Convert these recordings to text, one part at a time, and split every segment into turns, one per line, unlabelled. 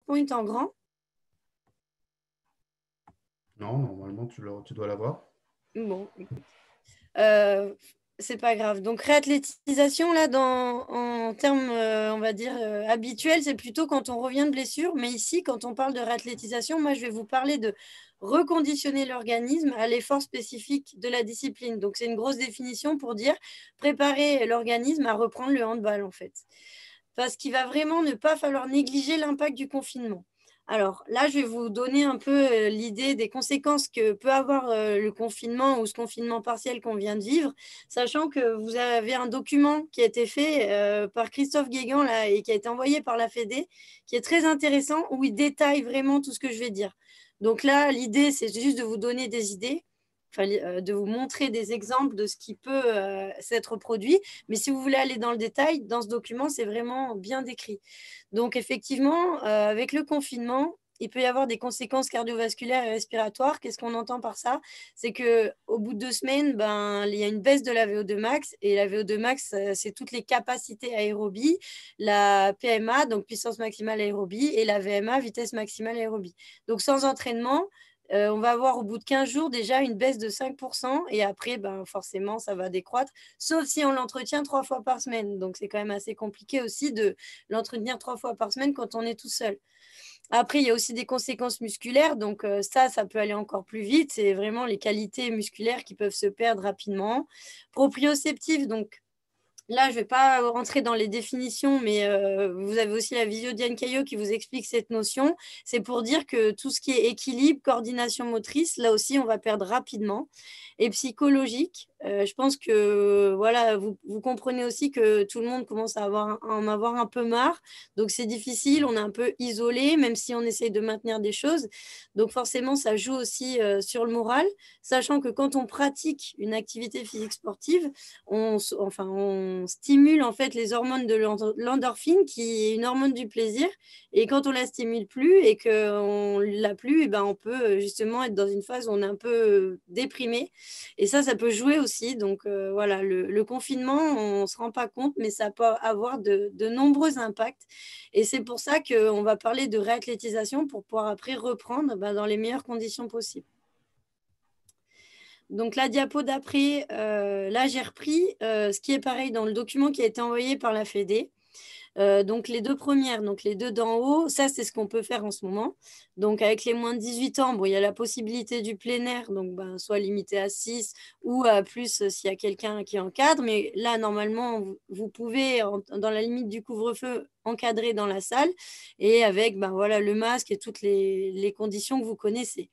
PowerPoint en grand?
Non, normalement, tu dois l'avoir.
Bon, Euh, c'est pas grave. Donc, réathlétisation, là, en termes, on va dire, habituels, c'est plutôt quand on revient de blessure. Mais ici, quand on parle de réathlétisation, moi, je vais vous parler de reconditionner l'organisme à l'effort spécifique de la discipline. Donc, c'est une grosse définition pour dire préparer l'organisme à reprendre le handball, en fait. Parce qu'il va vraiment ne pas falloir négliger l'impact du confinement. Alors là, je vais vous donner un peu l'idée des conséquences que peut avoir le confinement ou ce confinement partiel qu'on vient de vivre, sachant que vous avez un document qui a été fait par Christophe Guégan là, et qui a été envoyé par la Fédé, qui est très intéressant, où il détaille vraiment tout ce que je vais dire. Donc là, l'idée, c'est juste de vous donner des idées, de vous montrer des exemples de ce qui peut s'être produit. Mais si vous voulez aller dans le détail, dans ce document, c'est vraiment bien décrit. Donc, effectivement, avec le confinement, il peut y avoir des conséquences cardiovasculaires et respiratoires. Qu'est-ce qu'on entend par ça? C'est qu'au bout de 2 semaines, ben, il y a une baisse de la VO2 max. Et la VO2 max, c'est toutes les capacités aérobie, la PMA, donc puissance maximale aérobie, et la VMA, vitesse maximale aérobie. Donc, sans entraînement, on va avoir au bout de 15 jours déjà une baisse de 5% et après, ben, forcément, ça va décroître, sauf si on l'entretient 3 fois par semaine. Donc, c'est quand même assez compliqué aussi de l'entretenir 3 fois par semaine quand on est tout seul. Après, il y a aussi des conséquences musculaires. Donc, ça peut aller encore plus vite. C'est vraiment les qualités musculaires qui peuvent se perdre rapidement. Proprioceptif, donc là, je ne vais pas rentrer dans les définitions, mais vous avez aussi la visio d'Yann Caillot qui vous explique cette notion. C'est pour dire que tout ce qui est équilibre, coordination motrice, là aussi, on va perdre rapidement. Et psychologique, je pense que voilà, vous comprenez aussi que tout le monde commence à en avoir un peu marre. Donc, c'est difficile, on est un peu isolé, même si on essaye de maintenir des choses. Donc, forcément, ça joue aussi sur le moral, sachant que quand on pratique une activité physique sportive, on stimule en fait les hormones de l'endorphine, qui est une hormone du plaisir. Et quand on la stimule plus et qu'on l'a plus, et ben on peut justement être dans une phase où on est un peu déprimé. Et ça peut jouer aussi. Donc voilà, le confinement, on ne se rend pas compte, mais ça peut avoir de nombreux impacts. Et c'est pour ça qu'on va parler de réathlétisation pour pouvoir après reprendre ben, dans les meilleures conditions possibles. Donc la diapo d'après, là j'ai repris ce qui est pareil dans le document qui a été envoyé par la Fédé. Donc les deux premières, donc les deux d'en haut, ça c'est ce qu'on peut faire en ce moment. Donc avec les moins de 18 ans, bon, il y a la possibilité du plein air, donc ben, soit limité à 6 ou à plus s'il y a quelqu'un qui encadre. Mais là, normalement, vous pouvez, dans la limite du couvre-feu, encadrer dans la salle et avec ben, voilà, le masque et toutes les conditions que vous connaissez.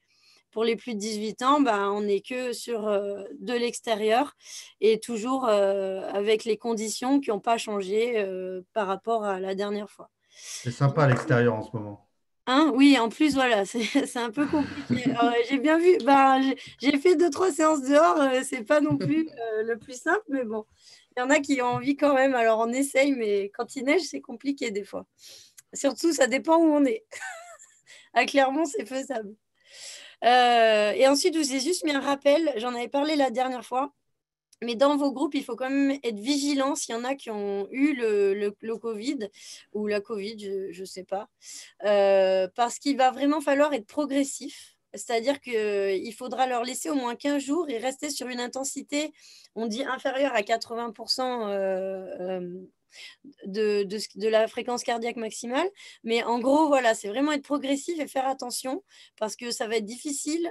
Pour les plus de 18 ans, ben, on n'est que sur de l'extérieur et toujours avec les conditions qui n'ont pas changé par rapport à la dernière fois.
C'est sympa à l'extérieur en ce moment.
Hein, oui, en plus, voilà, c'est un peu compliqué. J'ai bien vu, ben, j'ai fait 2, 3 séances dehors, c'est pas non plus le plus simple, mais bon, il y en a qui ont envie quand même, alors on essaye, mais quand il neige, c'est compliqué des fois. Surtout, ça dépend où on est. À Clermont, c'est faisable. Et ensuite, je vous ai juste mis un rappel, j'en avais parlé la dernière fois, mais dans vos groupes, il faut quand même être vigilant s'il y en a qui ont eu le Covid ou la Covid, je ne sais pas, parce qu'il va vraiment falloir être progressif. C'est-à-dire qu'il faudra leur laisser au moins 15 jours et rester sur une intensité, on dit inférieure à 80% de la fréquence cardiaque maximale. Mais en gros, voilà, c'est vraiment être progressif et faire attention parce que ça va être difficile.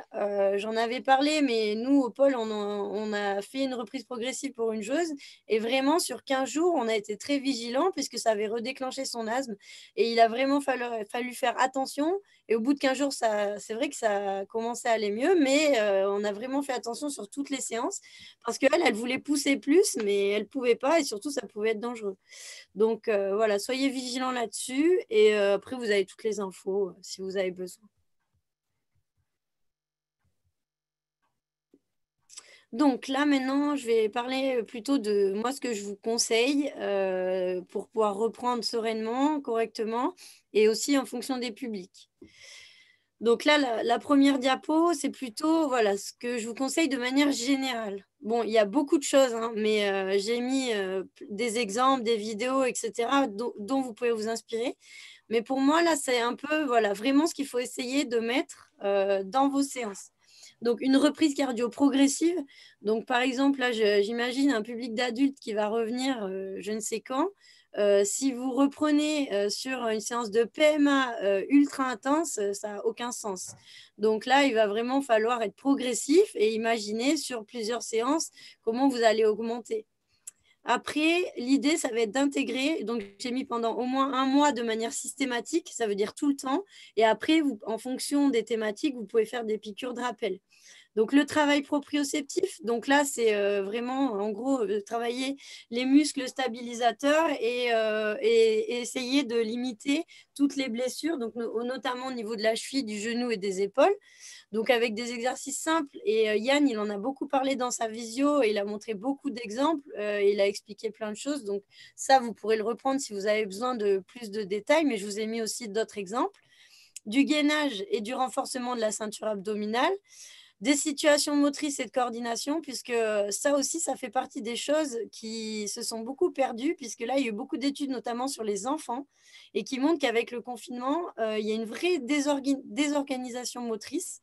J'en avais parlé, mais nous, au pôle, on a fait une reprise progressive pour une joueuse. Et vraiment, sur 15 jours, on a été très vigilants puisque ça avait redéclenché son asthme. Et il a vraiment fallu faire attention. Et au bout de 15 jours, c'est vrai que ça a commencé à aller mieux, mais on a vraiment fait attention sur toutes les séances parce qu'elle, elle voulait pousser plus, mais elle ne pouvait pas et surtout, ça pouvait être dangereux. Donc voilà, soyez vigilants là-dessus et après, vous avez toutes les infos si vous avez besoin. Donc là, maintenant, je vais parler plutôt de moi, ce que je vous conseille pour pouvoir reprendre sereinement, correctement et aussi en fonction des publics. Donc là, la première diapo, c'est plutôt voilà, ce que je vous conseille de manière générale. Bon, il y a beaucoup de choses, hein, mais j'ai mis des exemples, des vidéos, etc., dont vous pouvez vous inspirer. Mais pour moi, là, c'est un peu voilà, vraiment ce qu'il faut essayer de mettre dans vos séances. Donc, une reprise cardio progressive. Donc, par exemple, là, j'imagine un public d'adultes qui va revenir je ne sais quand. Si vous reprenez sur une séance de PMA ultra intense, ça n'a aucun sens. Donc là, il va vraiment falloir être progressif et imaginer sur plusieurs séances comment vous allez augmenter. Après, l'idée, ça va être d'intégrer. Donc, j'ai mis pendant au moins un mois de manière systématique, ça veut dire tout le temps. Et après, en fonction des thématiques, vous pouvez faire des piqûres de rappel. Donc, le travail proprioceptif, donc là, c'est vraiment, en gros, travailler les muscles stabilisateurs et essayer de limiter toutes les blessures, donc, notamment au niveau de la cheville, du genou et des épaules. Donc, avec des exercices simples. Et Yann, il en a beaucoup parlé dans sa visio et il a montré beaucoup d'exemples. Il a expliqué plein de choses. Donc, ça, vous pourrez le reprendre si vous avez besoin de plus de détails, mais je vous ai mis aussi d'autres exemples. Du gainage et du renforcement de la ceinture abdominale, des situations motrices et de coordination, puisque ça aussi, ça fait partie des choses qui se sont beaucoup perdues, puisque là, il y a eu beaucoup d'études, notamment sur les enfants, et qui montrent qu'avec le confinement, il y a une vraie désorganisation motrice.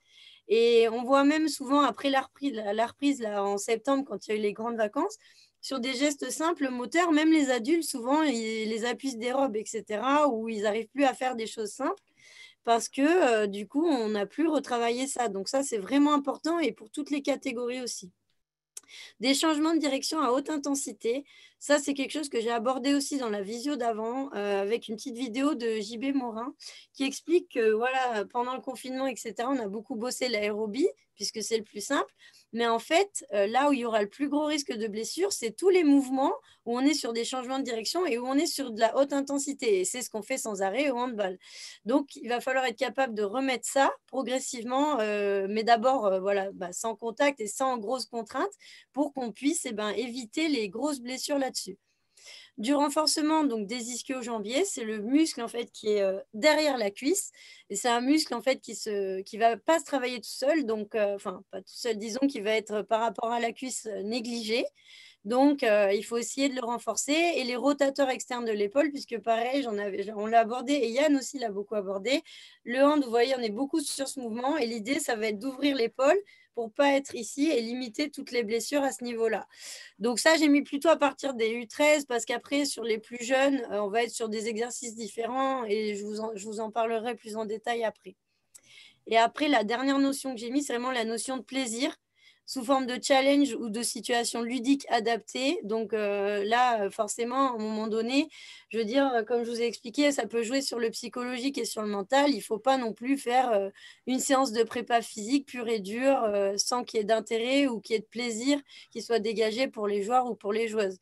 Et on voit même souvent, après la reprise là, en septembre, quand il y a eu les grandes vacances, sur des gestes simples moteurs, même les adultes, souvent, ils les appuis se dérobent, etc., ou ils n'arrivent plus à faire des choses simples parce que du coup, on n'a plus retravaillé ça. Donc ça, c'est vraiment important et pour toutes les catégories aussi. Des changements de direction à haute intensité, ça, c'est quelque chose que j'ai abordé aussi dans la visio d'avant avec une petite vidéo de JB Morin qui explique que voilà, pendant le confinement, etc., on a beaucoup bossé l'aérobie puisque c'est le plus simple. Mais en fait, là où il y aura le plus gros risque de blessure, c'est tous les mouvements où on est sur des changements de direction et où on est sur de la haute intensité. Et c'est ce qu'on fait sans arrêt au handball. Donc, il va falloir être capable de remettre ça progressivement, mais d'abord, voilà, sans contact et sans grosses contraintes pour qu'on puisse éviter les grosses blessures là-dessus. Du renforcement donc des ischio-jambiers, c'est le muscle en fait qui est derrière la cuisse et c'est un muscle en fait qui va pas se travailler tout seul, donc enfin pas tout seul, disons qui va être par rapport à la cuisse négligé. Donc, il faut essayer de le renforcer. Et les rotateurs externes de l'épaule, puisque pareil, on l'a abordé, et Yann aussi l'a beaucoup abordé. Le hand, vous voyez, on est beaucoup sur ce mouvement. Et l'idée, ça va être d'ouvrir l'épaule pour ne pas être ici et limiter toutes les blessures à ce niveau-là. Donc ça, j'ai mis plutôt à partir des U13, parce qu'après, sur les plus jeunes, on va être sur des exercices différents, et je vous en parlerai plus en détail après. Et après, la dernière notion que j'ai mise, c'est vraiment la notion de plaisir sous forme de challenge ou de situation ludique adaptée. Donc là, forcément, à un moment donné, je veux dire, comme je vous ai expliqué, ça peut jouer sur le psychologique et sur le mental. Il ne faut pas non plus faire une séance de prépa physique pure et dure sans qu'il y ait d'intérêt ou qu'il y ait de plaisir qui soit dégagé pour les joueurs ou pour les joueuses.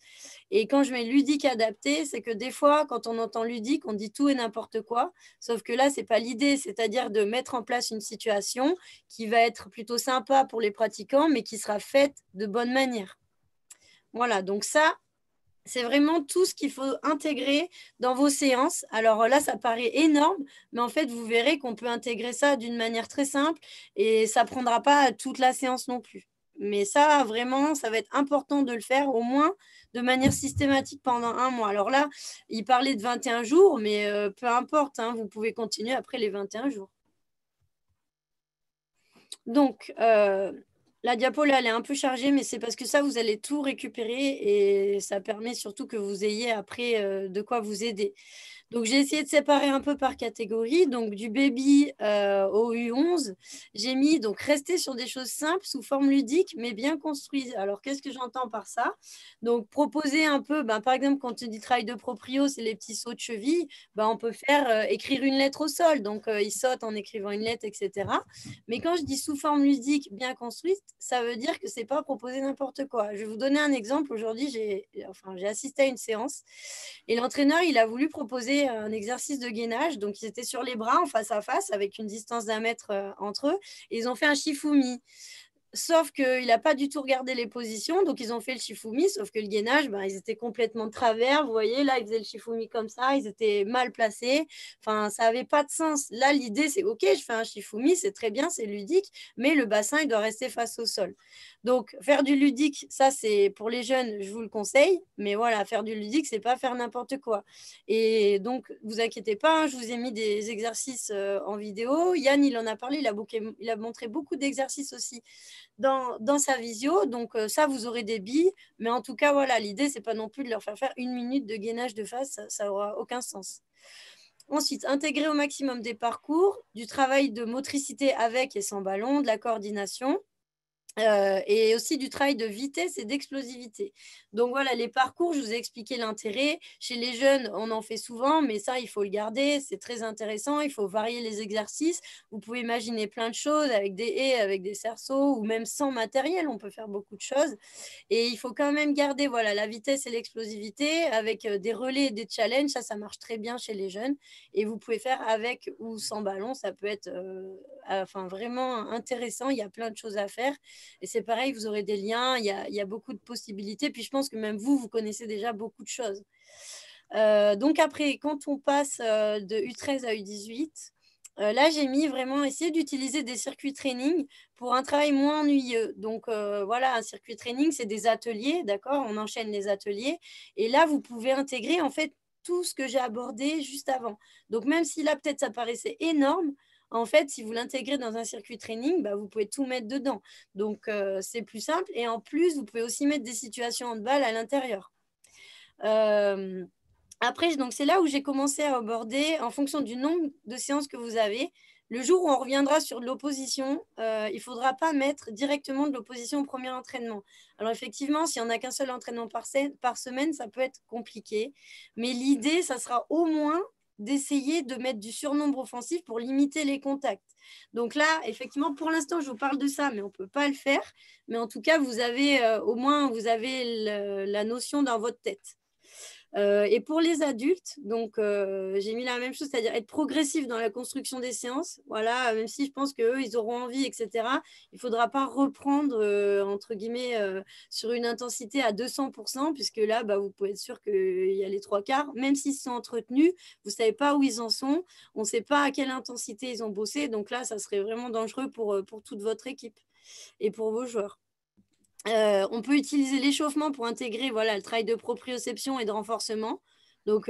Et quand je mets ludique adapté, c'est que des fois, quand on entend ludique, on dit tout et n'importe quoi. Sauf que là, ce n'est pas l'idée, c'est-à-dire de mettre en place une situation qui va être plutôt sympa pour les pratiquants, mais qui sera faite de bonne manière. Voilà, donc ça, c'est vraiment tout ce qu'il faut intégrer dans vos séances. Alors là, ça paraît énorme, mais en fait, vous verrez qu'on peut intégrer ça d'une manière très simple et ça ne prendra pas toute la séance non plus. Mais ça, vraiment, ça va être important de le faire au moins de manière systématique pendant un mois. Alors là, il parlait de 21 jours, mais peu importe, hein, vous pouvez continuer après les 21 jours. Donc, la diapo, là, elle est un peu chargée, mais c'est parce que ça, vous allez tout récupérer et ça permet surtout que vous ayez après de quoi vous aider. Donc, j'ai essayé de séparer un peu par catégorie. Donc, du baby au U11, j'ai mis donc rester sur des choses simples sous forme ludique, mais bien construites. Alors, qu'est-ce que j'entends par ça? Donc, proposer un peu, par exemple, quand on dit travail de proprio, c'est les petits sauts de cheville, on peut faire écrire une lettre au sol. Donc, il saute en écrivant une lettre, etc. Mais quand je dis sous forme ludique bien construite, ça veut dire que ce n'est pas proposer n'importe quoi. Je vais vous donner un exemple. Aujourd'hui, j'ai assisté à une séance et l'entraîneur, il a voulu proposer un exercice de gainage. Donc, ils étaient sur les bras en face à face avec une distance d'1 mètre entre eux. Et ils ont fait un shifumi. Sauf qu'il n'a pas du tout regardé les positions, donc ils ont fait le shifumi, sauf que le gainage, ben, ils étaient complètement de travers. Vous voyez, là, ils faisaient le shifumi comme ça, ils étaient mal placés. Enfin, ça n'avait pas de sens. Là, l'idée, c'est OK, je fais un shifumi, c'est très bien, c'est ludique, mais le bassin, il doit rester face au sol. Donc, faire du ludique, ça, c'est pour les jeunes, je vous le conseille, mais voilà, faire du ludique, c'est pas faire n'importe quoi. Et donc, vous inquiétez pas, hein, je vous ai mis des exercices en vidéo. Yann, il en a parlé, il a montré beaucoup d'exercices aussi dans sa visio. Donc, ça, vous aurez des billes. Mais en tout cas, voilà, l'idée, c'est pas non plus de leur faire 1 minute de gainage de face. Ça n'aura aucun sens. Ensuite, intégrer au maximum des parcours, du travail de motricité avec et sans ballon, de la coordination. Et aussi du travail de vitesse et d'explosivité. Donc voilà, les parcours, je vous ai expliqué l'intérêt. Chez les jeunes, on en fait souvent, mais ça, il faut le garder. C'est très intéressant. Il faut varier les exercices. Vous pouvez imaginer plein de choses avec des haies, avec des cerceaux ou même sans matériel. On peut faire beaucoup de choses. Et il faut quand même garder voilà, la vitesse et l'explosivité avec des relais et des challenges. Ça marche très bien chez les jeunes. Et vous pouvez faire avec ou sans ballon. Ça peut être enfin, vraiment intéressant. Il y a plein de choses à faire. Et c'est pareil, vous aurez des liens. Il y a beaucoup de possibilités. Puis je pense que même vous, vous connaissez déjà beaucoup de choses. Donc après, quand on passe de U13 à U18, là, j'ai mis vraiment essayer d'utiliser des circuits training pour un travail moins ennuyeux. Donc voilà, un circuit training, c'est des ateliers, d'accord? On enchaîne les ateliers. Et là, vous pouvez intégrer en fait tout ce que j'ai abordé juste avant. Donc même si là, peut-être ça paraissait énorme, en fait, si vous l'intégrez dans un circuit training, bah, vous pouvez tout mettre dedans. Donc c'est plus simple. Et en plus, vous pouvez aussi mettre des situations handball à l'intérieur. Euh, Après, donc c'est là où j'ai commencé à aborder, en fonction du nombre de séances que vous avez, le jour où on reviendra sur de l'opposition, il ne faudra pas mettre directement de l'opposition au premier entraînement. Alors effectivement, s'il n'y en a qu'un seul entraînement par semaine, ça peut être compliqué. Mais l'idée, ça sera au moins d'essayer de mettre du surnombre offensif pour limiter les contacts. Donc là, effectivement, pour l'instant, je vous parle de ça, mais on ne peut pas le faire. Mais en tout cas, vous avez au moins vous avez la notion dans votre tête. Et pour les adultes, donc j'ai mis la même chose, c'est-à-dire être progressif dans la construction des séances. Voilà, même si je pense qu'eux, ils auront envie, etc. Il ne faudra pas reprendre, entre guillemets, sur une intensité à 200%, puisque là, bah, vous pouvez être sûr qu'il y a les trois quarts. Même s'ils sont entretenus, vous ne savez pas où ils en sont. On ne sait pas à quelle intensité ils ont bossé. Donc là, ça serait vraiment dangereux pour toute votre équipe et pour vos joueurs. On peut utiliser l'échauffement pour intégrer voilà, le travail de proprioception et de renforcement. Donc,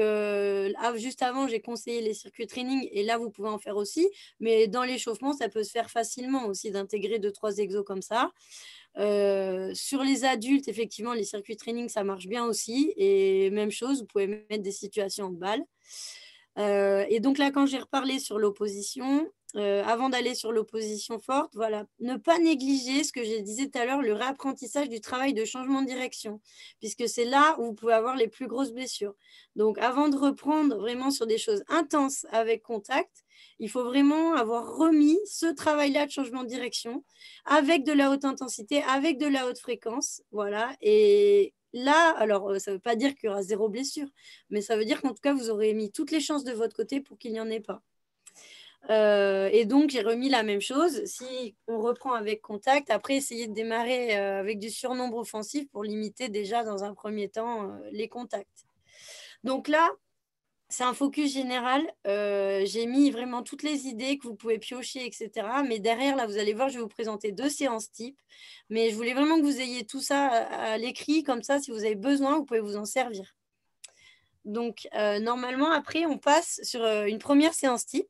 juste avant, j'ai conseillé les circuits training et là, vous pouvez en faire aussi. Mais dans l'échauffement, ça peut se faire facilement aussi d'intégrer 2, 3 exos comme ça. Sur les adultes, effectivement, les circuits training, ça marche bien aussi. Et même chose, vous pouvez mettre des situations en balle. Et donc là, quand j'ai reparlé sur l'opposition, avant d'aller sur l'opposition forte, voilà, ne pas négliger ce que je disais tout à l'heure, le réapprentissage du travail de changement de direction, puisque c'est là où vous pouvez avoir les plus grosses blessures. Donc avant de reprendre vraiment sur des choses intenses avec contact, il faut vraiment avoir remis ce travail-là de changement de direction avec de la haute intensité, avec de la haute fréquence, voilà. Et là, alors ça ne veut pas dire qu'il y aura 0 blessure, mais ça veut dire qu'en tout cas, vous aurez mis toutes les chances de votre côté pour qu'il n'y en ait pas. Et donc, j'ai remis la même chose. Si on reprend avec contact, après, essayez de démarrer avec du surnombre offensif pour limiter déjà dans un premier temps les contacts. Donc là, c'est un focus général. J'ai mis vraiment toutes les idées que vous pouvez piocher, etc. Mais derrière, là, vous allez voir, je vais vous présenter 2 séances types. Mais je voulais vraiment que vous ayez tout ça à l'écrit. Comme ça, si vous avez besoin, vous pouvez vous en servir. Donc, normalement, après, on passe sur une première séance type.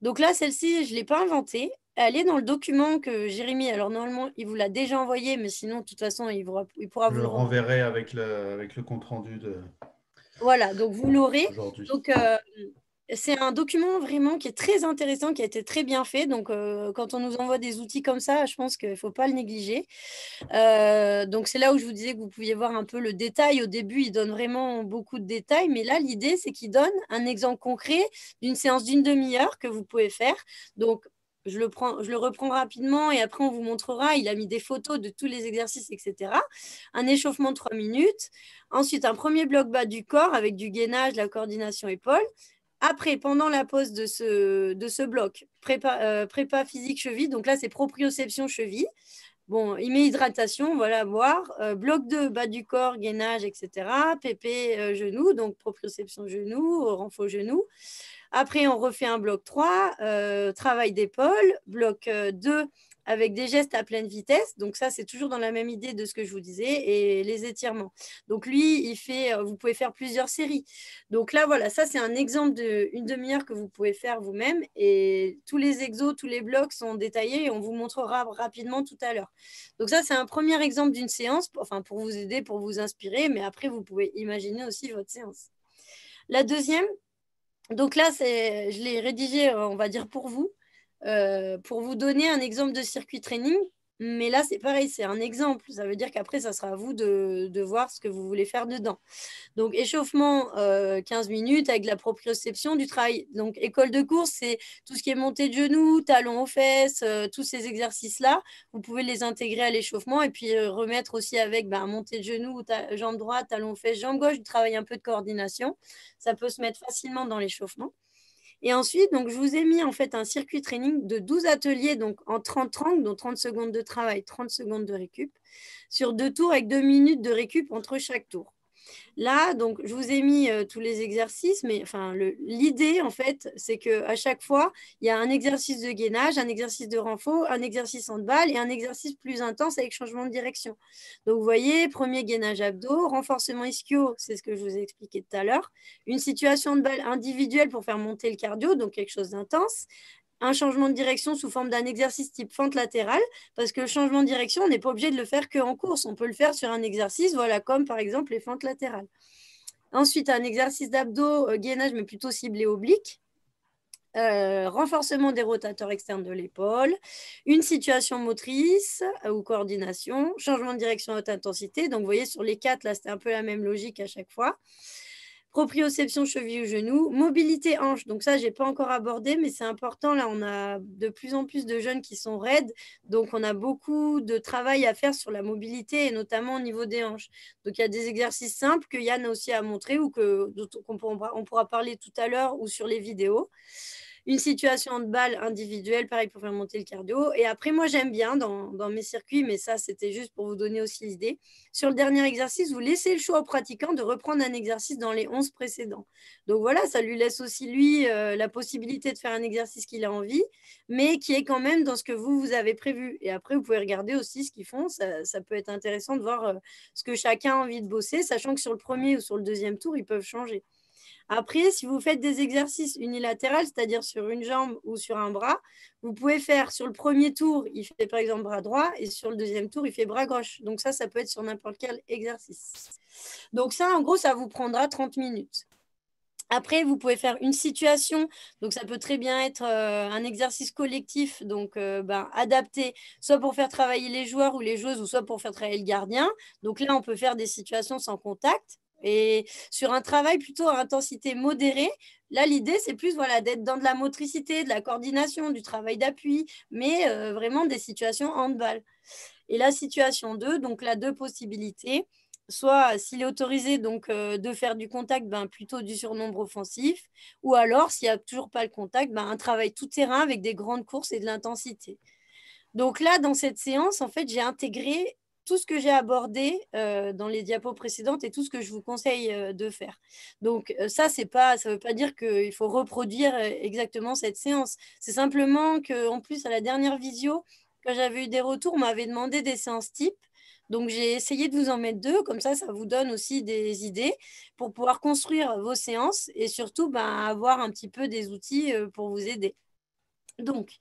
Donc là, celle-ci, je ne l'ai pas inventée. Elle est dans le document que Jérémy, alors normalement, il vous l'a déjà envoyé, mais sinon, de toute façon, il pourra
Je
vous
le
le renvoyer.
renverrai avec le compte-rendu
Voilà, donc vous l'aurez.
d'aujourd'hui.
Donc, c'est un document vraiment qui est très intéressant, qui a été très bien fait. Donc, quand on nous envoie des outils comme ça, je pense qu'il ne faut pas le négliger. Donc, c'est là où je vous disais que vous pouviez voir un peu le détail. Au début, il donne vraiment beaucoup de détails. Mais là, l'idée, c'est qu'il donne un exemple concret d'une séance d'une demi-heure que vous pouvez faire. Donc, je le reprends rapidement et après, on vous montrera. Il a mis des photos de tous les exercices, etc. Un échauffement de 3 minutes. Ensuite, un premier bloc bas du corps avec du gainage, la coordination épaule. Après, pendant la pause de ce bloc, prépa physique cheville, donc là, c'est proprioception cheville. Bon, il met hydratation, voilà, boire. Bloc 2, bas du corps, gainage, etc. PP, genou, donc proprioception genou, renfo genou. Après, on refait un bloc 3, travail d'épaule. Bloc 2, avec des gestes à pleine vitesse. Donc ça, c'est toujours dans la même idée de ce que je vous disais. Et les étirements. Donc lui, vous pouvez faire plusieurs séries. Donc là, voilà, ça, c'est un exemple d'une demi-heure que vous pouvez faire vous-même. Et tous les exos, tous les blocs sont détaillés et on vous montrera rapidement tout à l'heure. Donc ça, c'est un premier exemple d'une séance, enfin, pour vous aider, pour vous inspirer. Mais après, vous pouvez imaginer aussi votre séance. La deuxième, donc là, je l'ai rédigé, on va dire, pour vous donner un exemple de circuit training. Mais là, c'est pareil, c'est un exemple. Ça veut dire qu'après, ça sera à vous de voir ce que vous voulez faire dedans. Donc, échauffement, 15 minutes avec la proprioception du travail. Donc, école de course, c'est tout ce qui est montée de genoux, talons aux fesses, tous ces exercices-là. Vous pouvez les intégrer à l'échauffement et puis remettre aussi avec montée de genoux, jambe droite, talons aux fesses, jambe gauche, du travail un peu de coordination. Ça peut se mettre facilement dans l'échauffement. Et ensuite, donc, je vous ai mis en fait un circuit training de 12 ateliers, donc en 30-30, donc 30 secondes de travail, 30 secondes de récup, sur 2 tours avec 2 minutes de récup entre chaque tour. Là, donc, je vous ai mis tous les exercices, mais enfin, l'idée, en fait, c'est qu'à chaque fois, il y a un exercice de gainage, un exercice de renfort, un exercice handball et un exercice plus intense avec changement de direction. Donc, vous voyez, premier gainage abdos, renforcement ischio, c'est ce que je vous ai expliqué tout à l'heure, une situation de balle individuelle pour faire monter le cardio, donc quelque chose d'intense, un changement de direction sous forme d'un exercice type fente latérale, parce que le changement de direction, on n'est pas obligé de le faire qu'en course. On peut le faire sur un exercice, voilà, comme par exemple les fentes latérales. Ensuite, un exercice d'abdos, gainage, mais plutôt ciblé oblique. Renforcement des rotateurs externes de l'épaule, une situation motrice ou coordination, changement de direction à haute intensité. Donc, vous voyez, sur les 4, là, c'était un peu la même logique à chaque fois. Proprioception cheville ou genou, mobilité hanche. Donc ça, je n'ai pas encore abordé, mais c'est important. Là, on a de plus en plus de jeunes qui sont raides. Donc, on a beaucoup de travail à faire sur la mobilité et notamment au niveau des hanches. Donc, il y a des exercices simples que Yann a aussi à montrer ou on pourra parler tout à l'heure ou sur les vidéos. Une situation de balle individuelle, pareil pour faire monter le cardio. Et après, moi, j'aime bien dans mes circuits, mais ça, c'était juste pour vous donner aussi l'idée. Sur le dernier exercice, vous laissez le choix au pratiquant de reprendre un exercice dans les 11 précédents. Donc voilà, ça lui laisse aussi, lui, la possibilité de faire un exercice qu'il a envie, mais qui est quand même dans ce que vous avez prévu. Et après, vous pouvez regarder aussi ce qu'ils font. Ça peut être intéressant de voir ce que chacun a envie de bosser, sachant que sur le premier ou sur le deuxième tour, ils peuvent changer. Après, si vous faites des exercices unilatérales, c'est-à-dire sur une jambe ou sur un bras, vous pouvez faire sur le premier tour, il fait par exemple bras droit, et sur le deuxième tour, il fait bras gauche. Donc ça peut être sur n'importe quel exercice. Donc ça, en gros, ça vous prendra 30 minutes. Après, vous pouvez faire une situation, donc ça peut très bien être un exercice collectif, donc adapté, soit pour faire travailler les joueurs ou les joueuses, ou soit pour faire travailler le gardien. Donc là, on peut faire des situations sans contact. Et sur un travail plutôt à intensité modérée, là, l'idée, c'est plus voilà, d'être dans de la motricité, de la coordination, du travail d'appui, mais vraiment des situations handball. Et la situation 2, donc là, deux possibilités. Soit, s'il est autorisé donc, de faire du contact, plutôt du surnombre offensif. Ou alors, s'il n'y a toujours pas le contact, un travail tout terrain avec des grandes courses et de l'intensité. Donc là, dans cette séance, en fait, j'ai intégré tout ce que j'ai abordé dans les diapos précédentes et tout ce que je vous conseille de faire. Donc ça ne veut pas dire qu'il faut reproduire exactement cette séance. C'est simplement qu'en plus, à la dernière visio, quand j'avais eu des retours, on m'avait demandé des séances types. Donc j'ai essayé de vous en mettre deux, comme ça vous donne aussi des idées pour pouvoir construire vos séances et surtout avoir un petit peu des outils pour vous aider. Donc,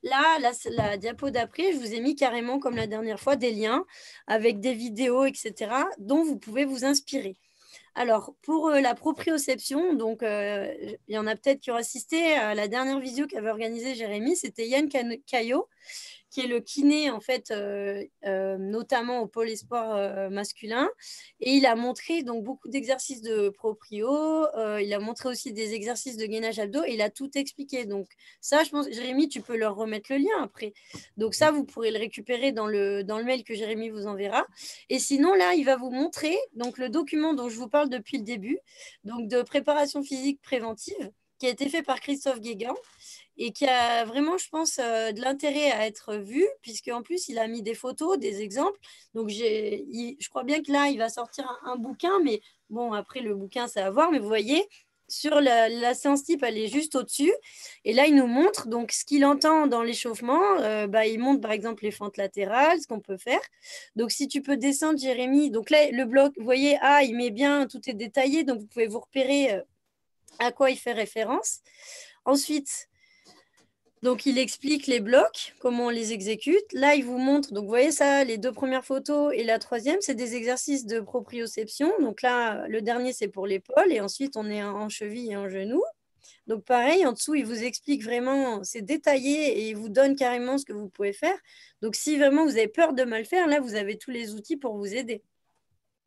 là, la diapo d'après, je vous ai mis carrément, comme la dernière fois, des liens avec des vidéos, etc., dont vous pouvez vous inspirer. Alors, pour la proprioception, donc, il y en a peut-être qui ont assisté à la dernière visio qu'avait organisée Jérémy, c'était Yann Caillot, qui est le kiné, en fait, notamment au pôle espoir masculin. Et il a montré donc beaucoup d'exercices de proprio. Il a montré aussi des exercices de gainage abdos et il a tout expliqué. Donc, ça, je pense, Jérémy, tu peux leur remettre le lien après. Donc, ça, vous pourrez le récupérer dans le mail que Jérémy vous enverra. Et sinon, là, il va vous montrer donc, le document dont je vous parle depuis le début, donc de préparation physique préventive, qui a été fait par Christophe Guégan. et qui a vraiment, je pense, de l'intérêt à être vu, puisqu'en plus, il a mis des photos, des exemples. Donc, je crois bien que là, il va sortir un bouquin, mais bon, après, le bouquin, c'est à voir, mais vous voyez, sur la séance type, elle est juste au-dessus. Et là, il nous montre donc ce qu'il entend dans l'échauffement. Il montre par exemple les fentes latérales, ce qu'on peut faire. Donc, si tu peux descendre, Jérémy. Donc là, le bloc, vous voyez, il met bien, tout est détaillé. Donc, vous pouvez vous repérer à quoi il fait référence. Ensuite, donc, il explique les blocs, comment on les exécute. Là, il vous montre, donc vous voyez ça, les 2 premières photos et la troisième, c'est des exercices de proprioception. Donc là, le dernier, c'est pour l'épaule et ensuite, on est en cheville et en genou. Donc pareil, en dessous, il vous explique vraiment, c'est détaillé et il vous donne carrément ce que vous pouvez faire. Donc si vraiment vous avez peur de mal faire, là, vous avez tous les outils pour vous aider.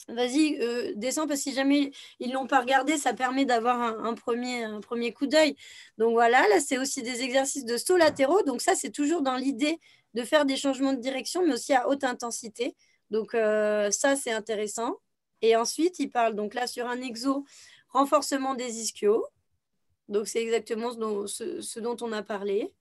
Vas-y, descends, parce que si jamais ils ne l'ont pas regardé, ça permet d'avoir un premier coup d'œil. Donc voilà, là, c'est aussi des exercices de sauts latéraux. Donc ça, c'est toujours dans l'idée de faire des changements de direction, mais aussi à haute intensité. Donc ça, c'est intéressant. Et ensuite, il parle donc là sur un exo, renforcement des ischios. Donc c'est exactement ce dont on a parlé.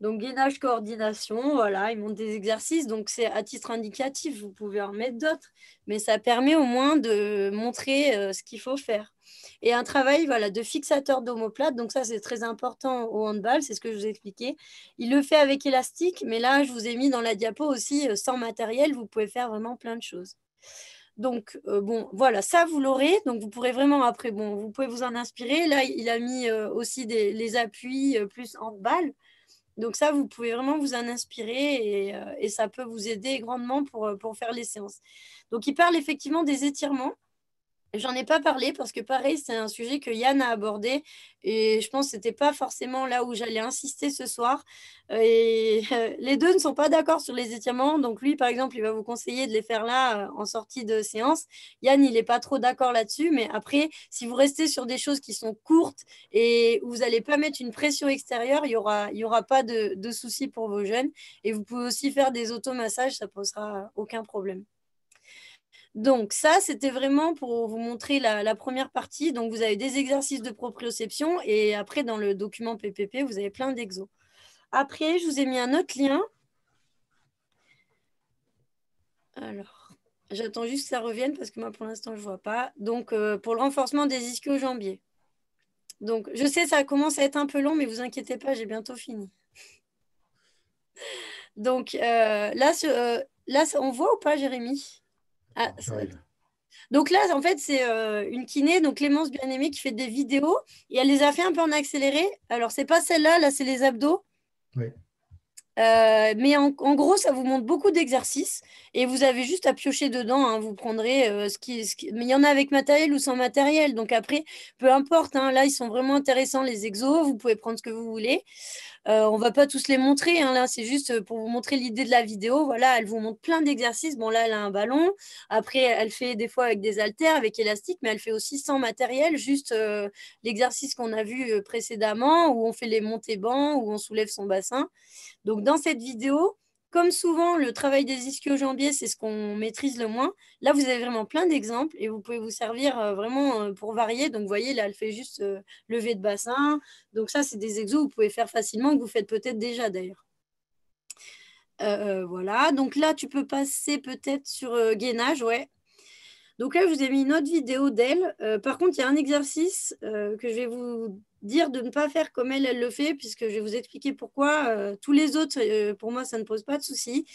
Donc, gainage, coordination, voilà, ils montrent des exercices. Donc, c'est à titre indicatif, vous pouvez en mettre d'autres, mais ça permet au moins de montrer ce qu'il faut faire. Et un travail voilà, de fixateur d'omoplate, donc ça, c'est très important au handball, c'est ce que je vous ai expliqué. Il le fait avec élastique, mais là, je vous ai mis dans la diapo aussi, sans matériel, vous pouvez faire vraiment plein de choses. Donc, bon, voilà, ça, vous l'aurez. Donc, vous pourrez vraiment, après, bon, vous pouvez vous en inspirer. Là, il a mis aussi les appuis plus handball. Donc ça, vous pouvez vraiment vous en inspirer et ça peut vous aider grandement pour faire les séances. Donc, il parle effectivement des étirements. J'en ai pas parlé parce que pareil, c'est un sujet que Yann a abordé et je pense que c'était pas forcément là où j'allais insister ce soir. Les deux ne sont pas d'accord sur les étirements. Donc lui, par exemple, il va vous conseiller de les faire là en sortie de séance. Yann, il n'est pas trop d'accord là-dessus. Mais après, si vous restez sur des choses qui sont courtes et où vous n'allez pas mettre une pression extérieure, il y aura pas de soucis pour vos jeunes. Et vous pouvez aussi faire des automassages, ça posera aucun problème. Donc ça, c'était vraiment pour vous montrer la première partie. Donc vous avez des exercices de proprioception et après dans le document PPP, vous avez plein d'exos. Après, je vous ai mis un autre lien. Alors, j'attends juste que ça revienne parce que moi pour l'instant je ne vois pas. Donc pour le renforcement des ischio-jambiers. Donc je sais, ça commence à être un peu long, mais vous inquiétez pas, j'ai bientôt fini. Donc là, on voit ou pas, Jérémy? Ah,
J'arrive.
donc là, en fait, c'est une kiné, donc Clémence Bien-Aimée, qui fait des vidéos et elle les a fait un peu en accéléré. Alors, c'est pas celle-là, là, c'est les abdos.
Oui.
Mais en gros, ça vous montre beaucoup d'exercices et vous avez juste à piocher dedans, hein. Vous prendrez Mais il y en a avec matériel ou sans matériel. Donc après, peu importe, hein. Là, ils sont vraiment intéressants, les exos. Vous pouvez prendre ce que vous voulez. On va pas tous les montrer, hein, là, c'est juste pour vous montrer l'idée de la vidéo. Voilà, elle vous montre plein d'exercices. Bon, là, elle a un ballon. Après, elle fait des fois avec des haltères, avec élastique, mais elle fait aussi sans matériel, juste l'exercice qu'on a vu précédemment, où on fait les montées bancs, où on soulève son bassin. Donc, dans cette vidéo, comme souvent, le travail des ischio-jambiers, c'est ce qu'on maîtrise le moins. Là, vous avez vraiment plein d'exemples et vous pouvez vous servir vraiment pour varier. Donc, vous voyez, là, elle fait juste lever de bassin. Donc, ça, c'est des exos que vous pouvez faire facilement, que vous faites peut-être déjà d'ailleurs. Voilà. Donc, là, tu peux passer peut-être sur gainage, ouais. Donc là, je vous ai mis une autre vidéo d'elle. Par contre, il y a un exercice que je vais vous dire de ne pas faire comme elle le fait, puisque je vais vous expliquer pourquoi. Tous les autres, pour moi, ça ne pose pas de souci.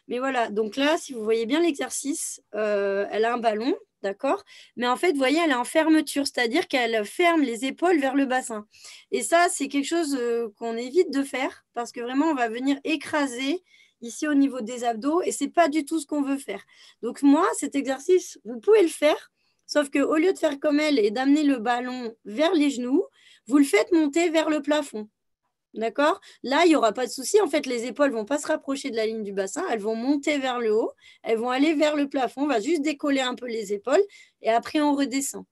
Mais voilà, donc là, si vous voyez bien l'exercice, elle a un ballon, d'accord? Mais en fait, vous voyez, elle est en fermeture, c'est-à-dire qu'elle ferme les épaules vers le bassin. Et ça, c'est quelque chose qu'on évite de faire, parce que vraiment, on va venir écraser ici au niveau des abdos, et c'est pas du tout ce qu'on veut faire. Donc moi, cet exercice, vous pouvez le faire, sauf qu'au lieu de faire comme elle et d'amener le ballon vers les genoux, vous le faites monter vers le plafond. D'accord? Là, il n'y aura pas de souci. En fait, les épaules ne vont pas se rapprocher de la ligne du bassin. Elles vont monter vers le haut. Elles vont aller vers le plafond. On va juste décoller un peu les épaules et après, on redescend.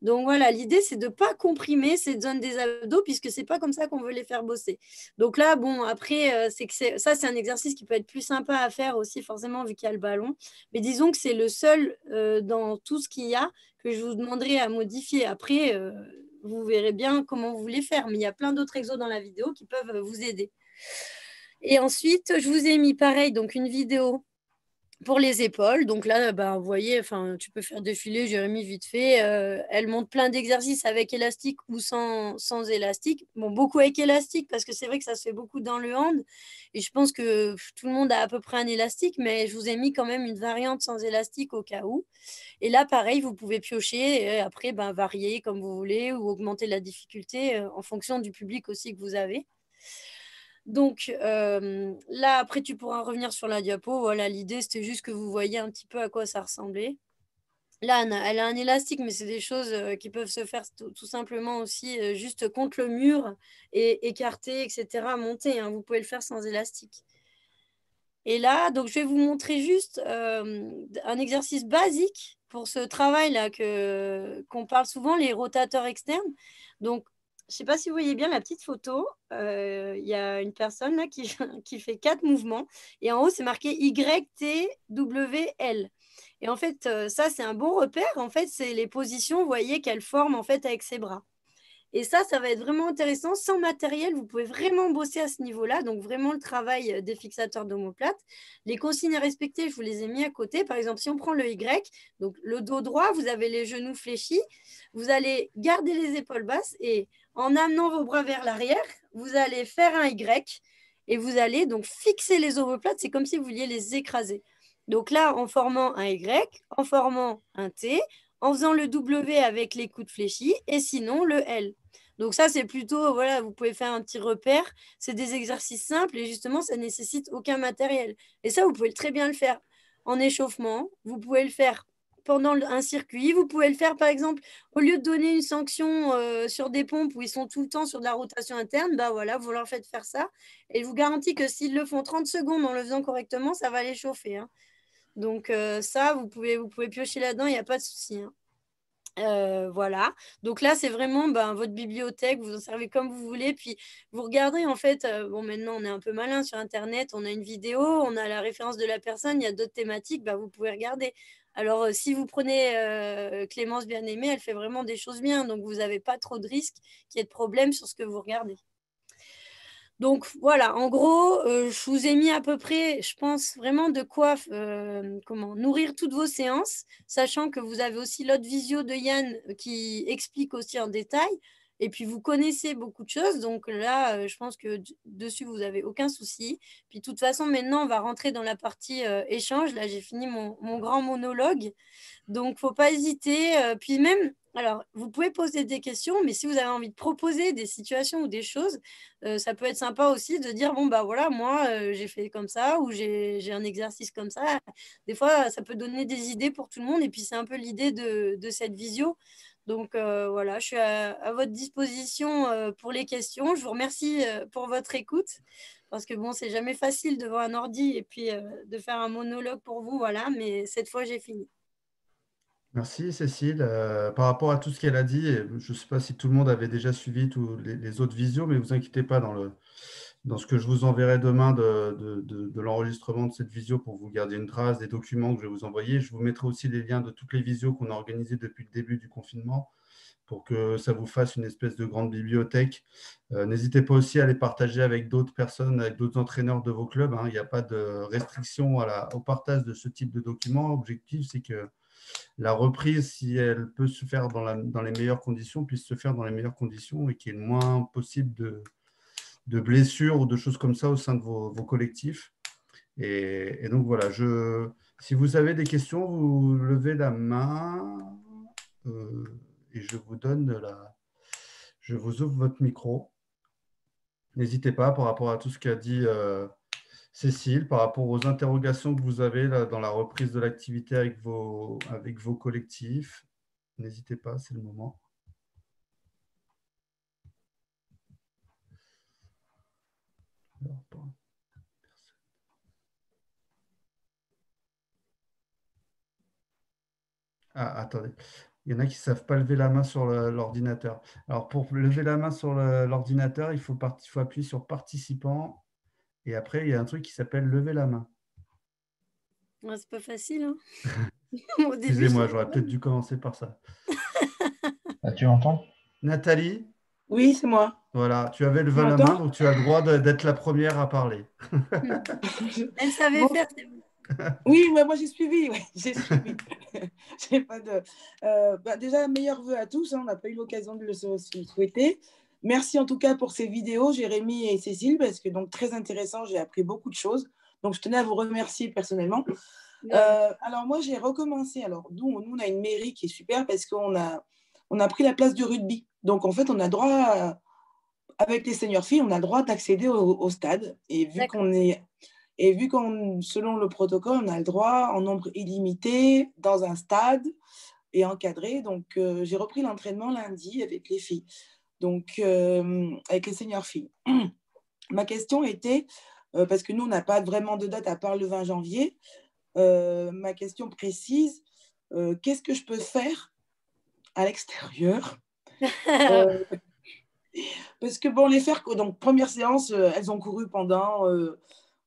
Donc voilà, l'idée, c'est de ne pas comprimer cette zone des abdos puisque ce n'est pas comme ça qu'on veut les faire bosser. Donc là, bon, après, ça, c'est un exercice qui peut être plus sympa à faire aussi, forcément, vu qu'il y a le ballon. Mais disons que c'est le seul dans tout ce qu'il y a que je vous demanderai à modifier. Après, vous verrez bien comment vous voulez faire. Mais il y a plein d'autres exos dans la vidéo qui peuvent vous aider. Et ensuite, je vous ai mis pareil, donc une vidéo pour les épaules. Donc là, bah, vous voyez, tu peux faire défiler Jérémy vite fait. Elle montre plein d'exercices avec élastique ou sans élastique. Bon, beaucoup avec élastique parce que c'est vrai que ça se fait beaucoup dans le hand. Et je pense que tout le monde a à peu près un élastique, mais je vous ai mis quand même une variante sans élastique au cas où. Et là, pareil, vous pouvez piocher et après ben, varier comme vous voulez ou augmenter la difficulté en fonction du public aussi que vous avez. Donc là, après, tu pourras revenir sur la diapo. Voilà, l'idée, c'était juste que vous voyez un petit peu à quoi ça ressemblait. Là, elle a un élastique, mais c'est des choses qui peuvent se faire tout simplement aussi juste contre le mur et écarter, etc., monter. Hein. Vous pouvez le faire sans élastique. Et là, donc, je vais vous montrer juste un exercice basique pour ce travail-là qu'on parle souvent, les rotateurs externes. Donc, je ne sais pas si vous voyez bien la petite photo. Il y a une personne là qui fait 4 mouvements. Et en haut, c'est marqué YTWL. Et en fait, ça, c'est un bon repère. En fait, c'est les positions, vous voyez, qu'elle forme en fait avec ses bras. Et ça va être vraiment intéressant. Sans matériel, vous pouvez vraiment bosser à ce niveau-là. Donc, vraiment le travail des fixateurs d'omoplate. Les consignes à respecter, je vous les ai mis à côté. Par exemple, si on prend le Y, donc le dos droit, vous avez les genoux fléchis. Vous allez garder les épaules basses et en amenant vos bras vers l'arrière, vous allez faire un Y et vous allez donc fixer les omoplates. C'est comme si vous vouliez les écraser. Donc là, en formant un Y, en formant un T, en faisant le W avec les coudes fléchis et sinon le L. Donc ça, c'est plutôt, voilà, vous pouvez faire un petit repère. C'est des exercices simples et justement, ça ne nécessite aucun matériel. Et ça, vous pouvez très bien le faire en échauffement. Vous pouvez le faire pendant un circuit. Vous pouvez le faire, par exemple, au lieu de donner une sanction sur des pompes où ils sont tout le temps sur de la rotation interne, bah voilà, vous leur faites faire ça. Et je vous garantis que s'ils le font 30 secondes en le faisant correctement, ça va les chauffer. Hein. Donc ça, vous pouvez piocher là-dedans, il n'y a pas de souci. Hein. Voilà. Donc là, c'est vraiment ben, votre bibliothèque, vous en servez comme vous voulez. Puis vous regardez, en fait, bon, maintenant on est un peu malin sur Internet, on a une vidéo, on a la référence de la personne, il y a d'autres thématiques, ben, vous pouvez regarder. Alors, si vous prenez Clémence Bien-Aimée, elle fait vraiment des choses bien, donc vous n'avez pas trop de risques qu'il y ait de problème sur ce que vous regardez. Donc voilà, en gros, je vous ai mis à peu près, je pense vraiment de quoi nourrir toutes vos séances, sachant que vous avez aussi l'autre visio de Yann qui explique aussi en détail. Et puis vous connaissez beaucoup de choses, donc là, je pense que dessus, vous n'avez aucun souci. Puis de toute façon, maintenant, on va rentrer dans la partie échange. Là, j'ai fini mon grand monologue. Donc, faut pas hésiter. Puis même, alors, vous pouvez poser des questions, mais si vous avez envie de proposer des situations ou des choses, ça peut être sympa aussi de dire, bon, bah voilà, moi, j'ai fait comme ça ou j'ai un exercice comme ça. Des fois, ça peut donner des idées pour tout le monde et puis c'est un peu l'idée de cette visio. Donc voilà, je suis à votre disposition pour les questions. Je vous remercie pour votre écoute parce que bon, c'est jamais facile devant un ordi et puis de faire un monologue pour vous, voilà, mais cette fois, j'ai fini.
Merci Cécile. Par rapport à tout ce qu'elle a dit, et je ne sais pas si tout le monde avait déjà suivi tous les autres visios, mais vous inquiétez pas dans ce que je vous enverrai demain de l'enregistrement de cette visio pour vous garder une trace des documents que je vais vous envoyer. Je vous mettrai aussi les liens de toutes les visios qu'on a organisées depuis le début du confinement pour que ça vous fasse une espèce de grande bibliothèque. N'hésitez pas aussi à les partager avec d'autres personnes, avec d'autres entraîneurs de vos clubs. Hein. Il n'y a pas de restriction au partage de ce type de documents. L'objectif, c'est que la reprise, si elle peut se faire dans les meilleures conditions, puisse se faire dans les meilleures conditions et qu'il y ait le moins possible de blessures ou de choses comme ça au sein de vos collectifs. Et donc voilà, si vous avez des questions, vous levez la main et je vous ouvre votre micro. N'hésitez pas par rapport à tout ce qu'a dit Cécile, par rapport aux interrogations que vous avez là, dans la reprise de l'activité avec vos collectifs. N'hésitez pas, c'est le moment. Ah, attendez. Il y en a qui ne savent pas lever la main sur l'ordinateur. Alors, pour lever la main sur l'ordinateur, il faut appuyer sur participant. Et après, il y a un truc qui s'appelle lever la main.
Ouais, c'est pas facile. Hein. Au début, je
Excusez-moi,
savais
j'aurais
pas.
peut-être dû commencer par ça.
Ah, tu m'entends?
Nathalie,
Oui, c'est moi.
voilà, tu avais
Tu
levé la main,
m'entends?
donc tu as le droit d'être la première à parler.
Elle savait
Bon,
faire, c'est bon.
oui, mais moi j'ai suivi, ouais, j'ai suivi. J'ai pas de. Déjà, meilleurs vœux à tous, hein, on n'a pas eu l'occasion de le souhaiter. Merci en tout cas pour ces vidéos, Jérémy et Cécile, parce que donc très intéressant, j'ai appris beaucoup de choses. Donc je tenais à vous remercier personnellement.
De rien.
Alors moi j'ai recommencé. Alors nous on a une mairie qui est super parce qu'on a pris la place du rugby. Donc en fait on a droit avec les seniors filles, on a le droit d'accéder au stade.
D'accord.
Et vu qu'on, selon le protocole, on a le droit en nombre illimité dans un stade et encadré. Donc, j'ai repris l'entraînement lundi avec les filles, donc avec les seniors filles. Ma question était, parce que nous, on n'a pas vraiment de date à part le 20 janvier, ma question précise, qu'est-ce que je peux faire à l'extérieur euh, Parce que bon, les faire, donc première séance, elles ont couru pendant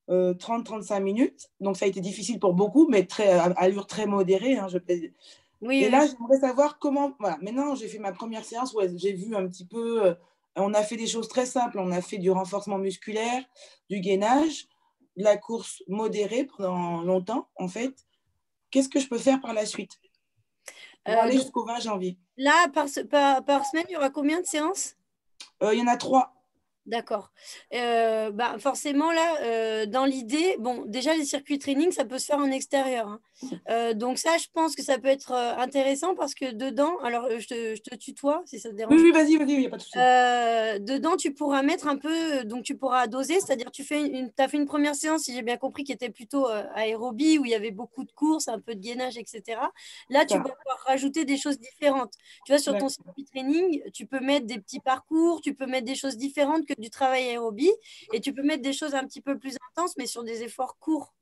30-35 minutes. Donc, ça a été difficile pour beaucoup, mais très, à allure très modérée. Hein,
Oui,
Et
oui.
là, j'aimerais savoir comment. Voilà, maintenant, j'ai fait ma première séance où j'ai vu un petit peu. On a fait des choses très simples. On a fait du renforcement musculaire, du gainage, de la course modérée pendant longtemps, en fait. Qu'est-ce que je peux faire par la suite pour aller
Donc
jusqu'au 20 janvier?
là, par semaine, il y aura combien de séances?
Il y en a trois.
D'accord. Bah forcément, là, dans l'idée, bon, déjà, les circuits training, ça peut se faire en extérieur, hein. Donc ça, je pense que ça peut être intéressant parce que dedans, alors je te tutoie, si ça te
Oui,
dérange.
oui, vas-y, vas-y, il n'y a pas de souci.
Dedans, tu pourras mettre un peu, donc tu pourras doser, c'est-à-dire t'as fait une première séance, si j'ai bien compris, qui était plutôt aérobie, où il y avait beaucoup de courses, un peu de gainage, etc. Là, tu
Ça,
vas pouvoir rajouter des choses différentes. Tu vois, sur ton
d'accord.
circuit training, tu peux mettre des petits parcours, tu peux mettre des choses différentes que du travail aérobie, et tu peux mettre des choses un petit peu plus intenses, mais sur des efforts courts.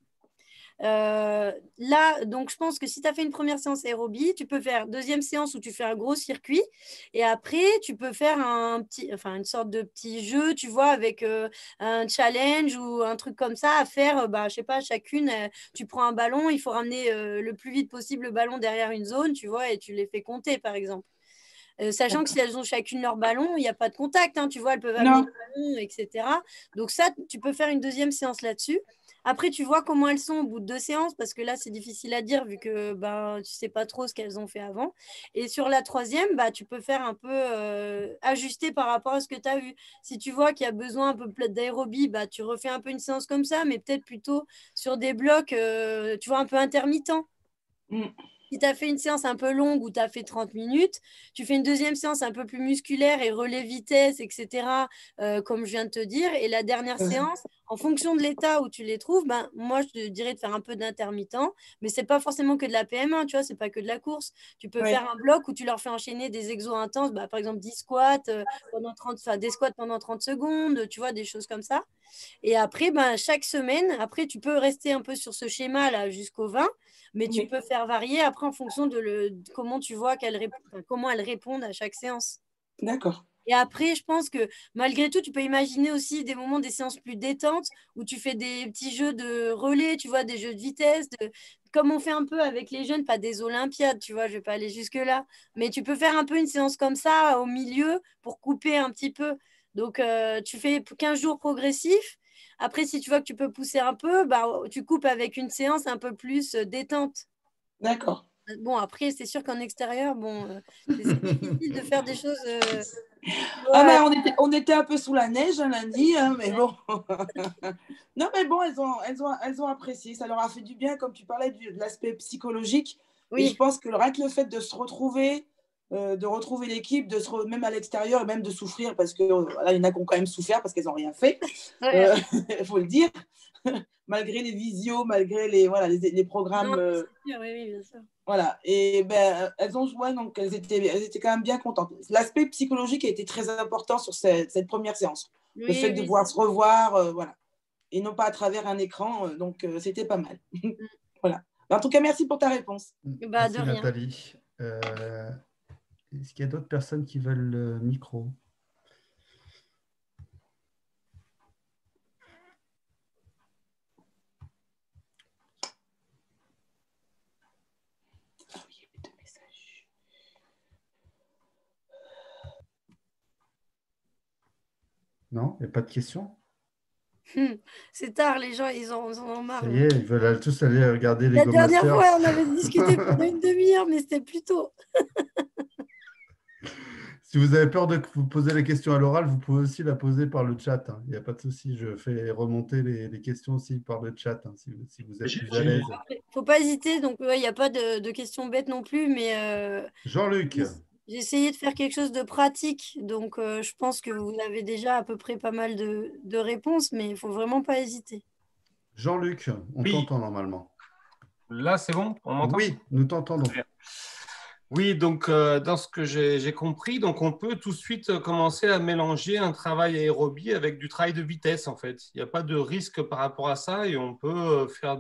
Là, donc je pense que si tu as fait une première séance aérobie, tu peux faire deuxième séance où tu fais un gros circuit et après tu peux faire une sorte de petit jeu, tu vois, avec un challenge ou un truc comme ça à faire. Bah, je sais pas, chacune, tu prends un ballon, il faut ramener le plus vite possible le ballon derrière une zone, tu vois, et tu les fais compter par exemple. Sachant que si elles ont chacune leur ballon, il n'y a pas de contact, hein, tu vois, elles peuvent amener
Non,
le ballon, etc. Donc ça, tu peux faire une deuxième séance là-dessus. Après, tu vois comment elles sont au bout de deux séances, parce que là, c'est difficile à dire vu que ben, tu sais pas trop ce qu'elles ont fait avant. Et sur la troisième, bah, tu peux faire un peu ajuster par rapport à ce que tu as vu. Si tu vois qu'il y a besoin un peu plus d'aérobie, bah, tu refais un peu une séance comme ça, mais peut-être plutôt sur des blocs, tu vois, un peu intermittents.
mm,
Si tu as fait une séance un peu longue où tu as fait 30 minutes, tu fais une deuxième séance un peu plus musculaire et relais vitesse, etc., comme je viens de te dire. Et la dernière séance, en fonction de l'état où tu les trouves, ben, moi, je te dirais de faire un peu d'intermittent, mais c'est pas forcément que de la PM1, tu vois, c'est pas que de la course. Tu peux
ouais,
faire un bloc où tu leur fais enchaîner des exos intenses, bah, par exemple 10 squats, pendant 30, enfin, des squats pendant 30 secondes, tu vois, des choses comme ça. Et après, ben, chaque semaine, après, tu peux rester un peu sur ce schéma-là jusqu'au 20, mais tu
oui,
peux faire varier après en fonction de comment tu vois enfin, comment elles répondent à chaque séance.
d'accord.
Et après, je pense que malgré tout, tu peux imaginer aussi des moments, des séances plus détentes où tu fais des petits jeux de relais, tu vois, des jeux de vitesse, comme on fait un peu avec les jeunes, pas des Olympiades, tu vois, je vais pas aller jusque-là. Mais tu peux faire un peu une séance comme ça au milieu pour couper un petit peu. Donc, tu fais 15 jours progressifs. Après, si tu vois que tu peux pousser un peu, bah, tu coupes avec une séance un peu plus détente.
D'accord.
Bon, après, c'est sûr qu'en extérieur, bon, c'est difficile de faire des choses, tu
Ah
vois.
ben, on était un peu sous la neige un lundi, hein, mais bon. Non, mais bon, elles ont apprécié. Ça leur a fait du bien, comme tu parlais de l'aspect psychologique. Et je
Oui,
pense que rien que le fait de se retrouver, de retrouver l'équipe, même à l'extérieur, et même de souffrir, parce que voilà, il y en a qui ont quand même souffert parce qu'elles n'ont rien fait,
ouais.
il faut le dire, malgré les visios, malgré voilà, les
Non,
programmes.
c'est sûr, oui, oui, bien sûr.
Voilà. Et ben, elles ont joué, donc elles étaient quand même bien contentes. L'aspect psychologique a été très important sur cette première séance. Le
Oui,
fait de
oui,
pouvoir se revoir, voilà. Et non pas à travers un écran, donc c'était pas mal. Voilà. En tout cas, merci pour ta réponse.
bah de
Merci
rien.
Nathalie. Est-ce qu'il y a d'autres personnes qui veulent le micro?
Ah oui, il y avait deux messages.
Non, il n'y a pas de questions?
C'est tard, les gens, ils en ont
Ça
marre.
y est, ils veulent tous aller regarder
La
Lego
dernière
Masters.
fois, on avait discuté pendant une demi-heure, mais c'était plus tôt.
Si vous avez peur de vous poser la question à l'oral, vous pouvez aussi la poser par le chat, hein. Il n'y a pas de souci. Je fais remonter les questions aussi par le chat, hein, si vous êtes plus à l'aise.
Faut pas hésiter, donc il n'y a pas de questions bêtes non plus, mais
Jean-Luc.
j'ai essayé de faire quelque chose de pratique, donc je pense que vous avez déjà à peu près pas mal de réponses, mais il faut vraiment pas hésiter.
Jean-Luc, on
Oui.
t'entend normalement.
Là, c'est bon? On m'entend?
Oui, nous t'entendons.
Oui, donc dans ce que j'ai compris, donc on peut tout de suite commencer à mélanger un travail aérobie avec du travail de vitesse, en fait. Il n'y a pas de risque par rapport à ça et on peut faire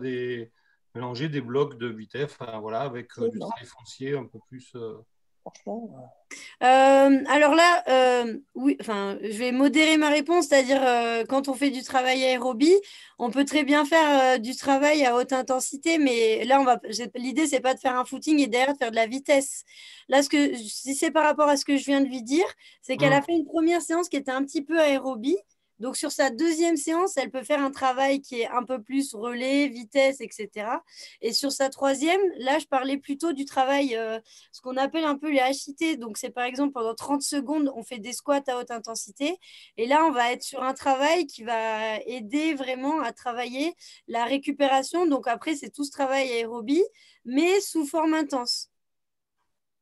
mélanger des blocs de vitesse, enfin, voilà, avec du travail foncier un peu plus.
Franchement.
Alors là, oui, enfin, je vais modérer ma réponse, c'est-à-dire quand on fait du travail aérobie, on peut très bien faire du travail à haute intensité, mais là, l'idée, c'est pas de faire un footing et derrière de faire de la vitesse. Là, si c'est par rapport à ce que je viens de lui dire, c'est qu'elle a fait une première séance qui était un petit peu aérobie. Donc, sur sa deuxième séance, elle peut faire un travail qui est un peu plus relais, vitesse, etc. Et sur sa troisième, là, je parlais plutôt du travail, ce qu'on appelle un peu les HIT. Donc, c'est par exemple pendant 30 secondes, on fait des squats à haute intensité. Et là, on va être sur un travail qui va aider vraiment à travailler la récupération. Donc, après, c'est tout ce travail aérobie, mais sous forme intense.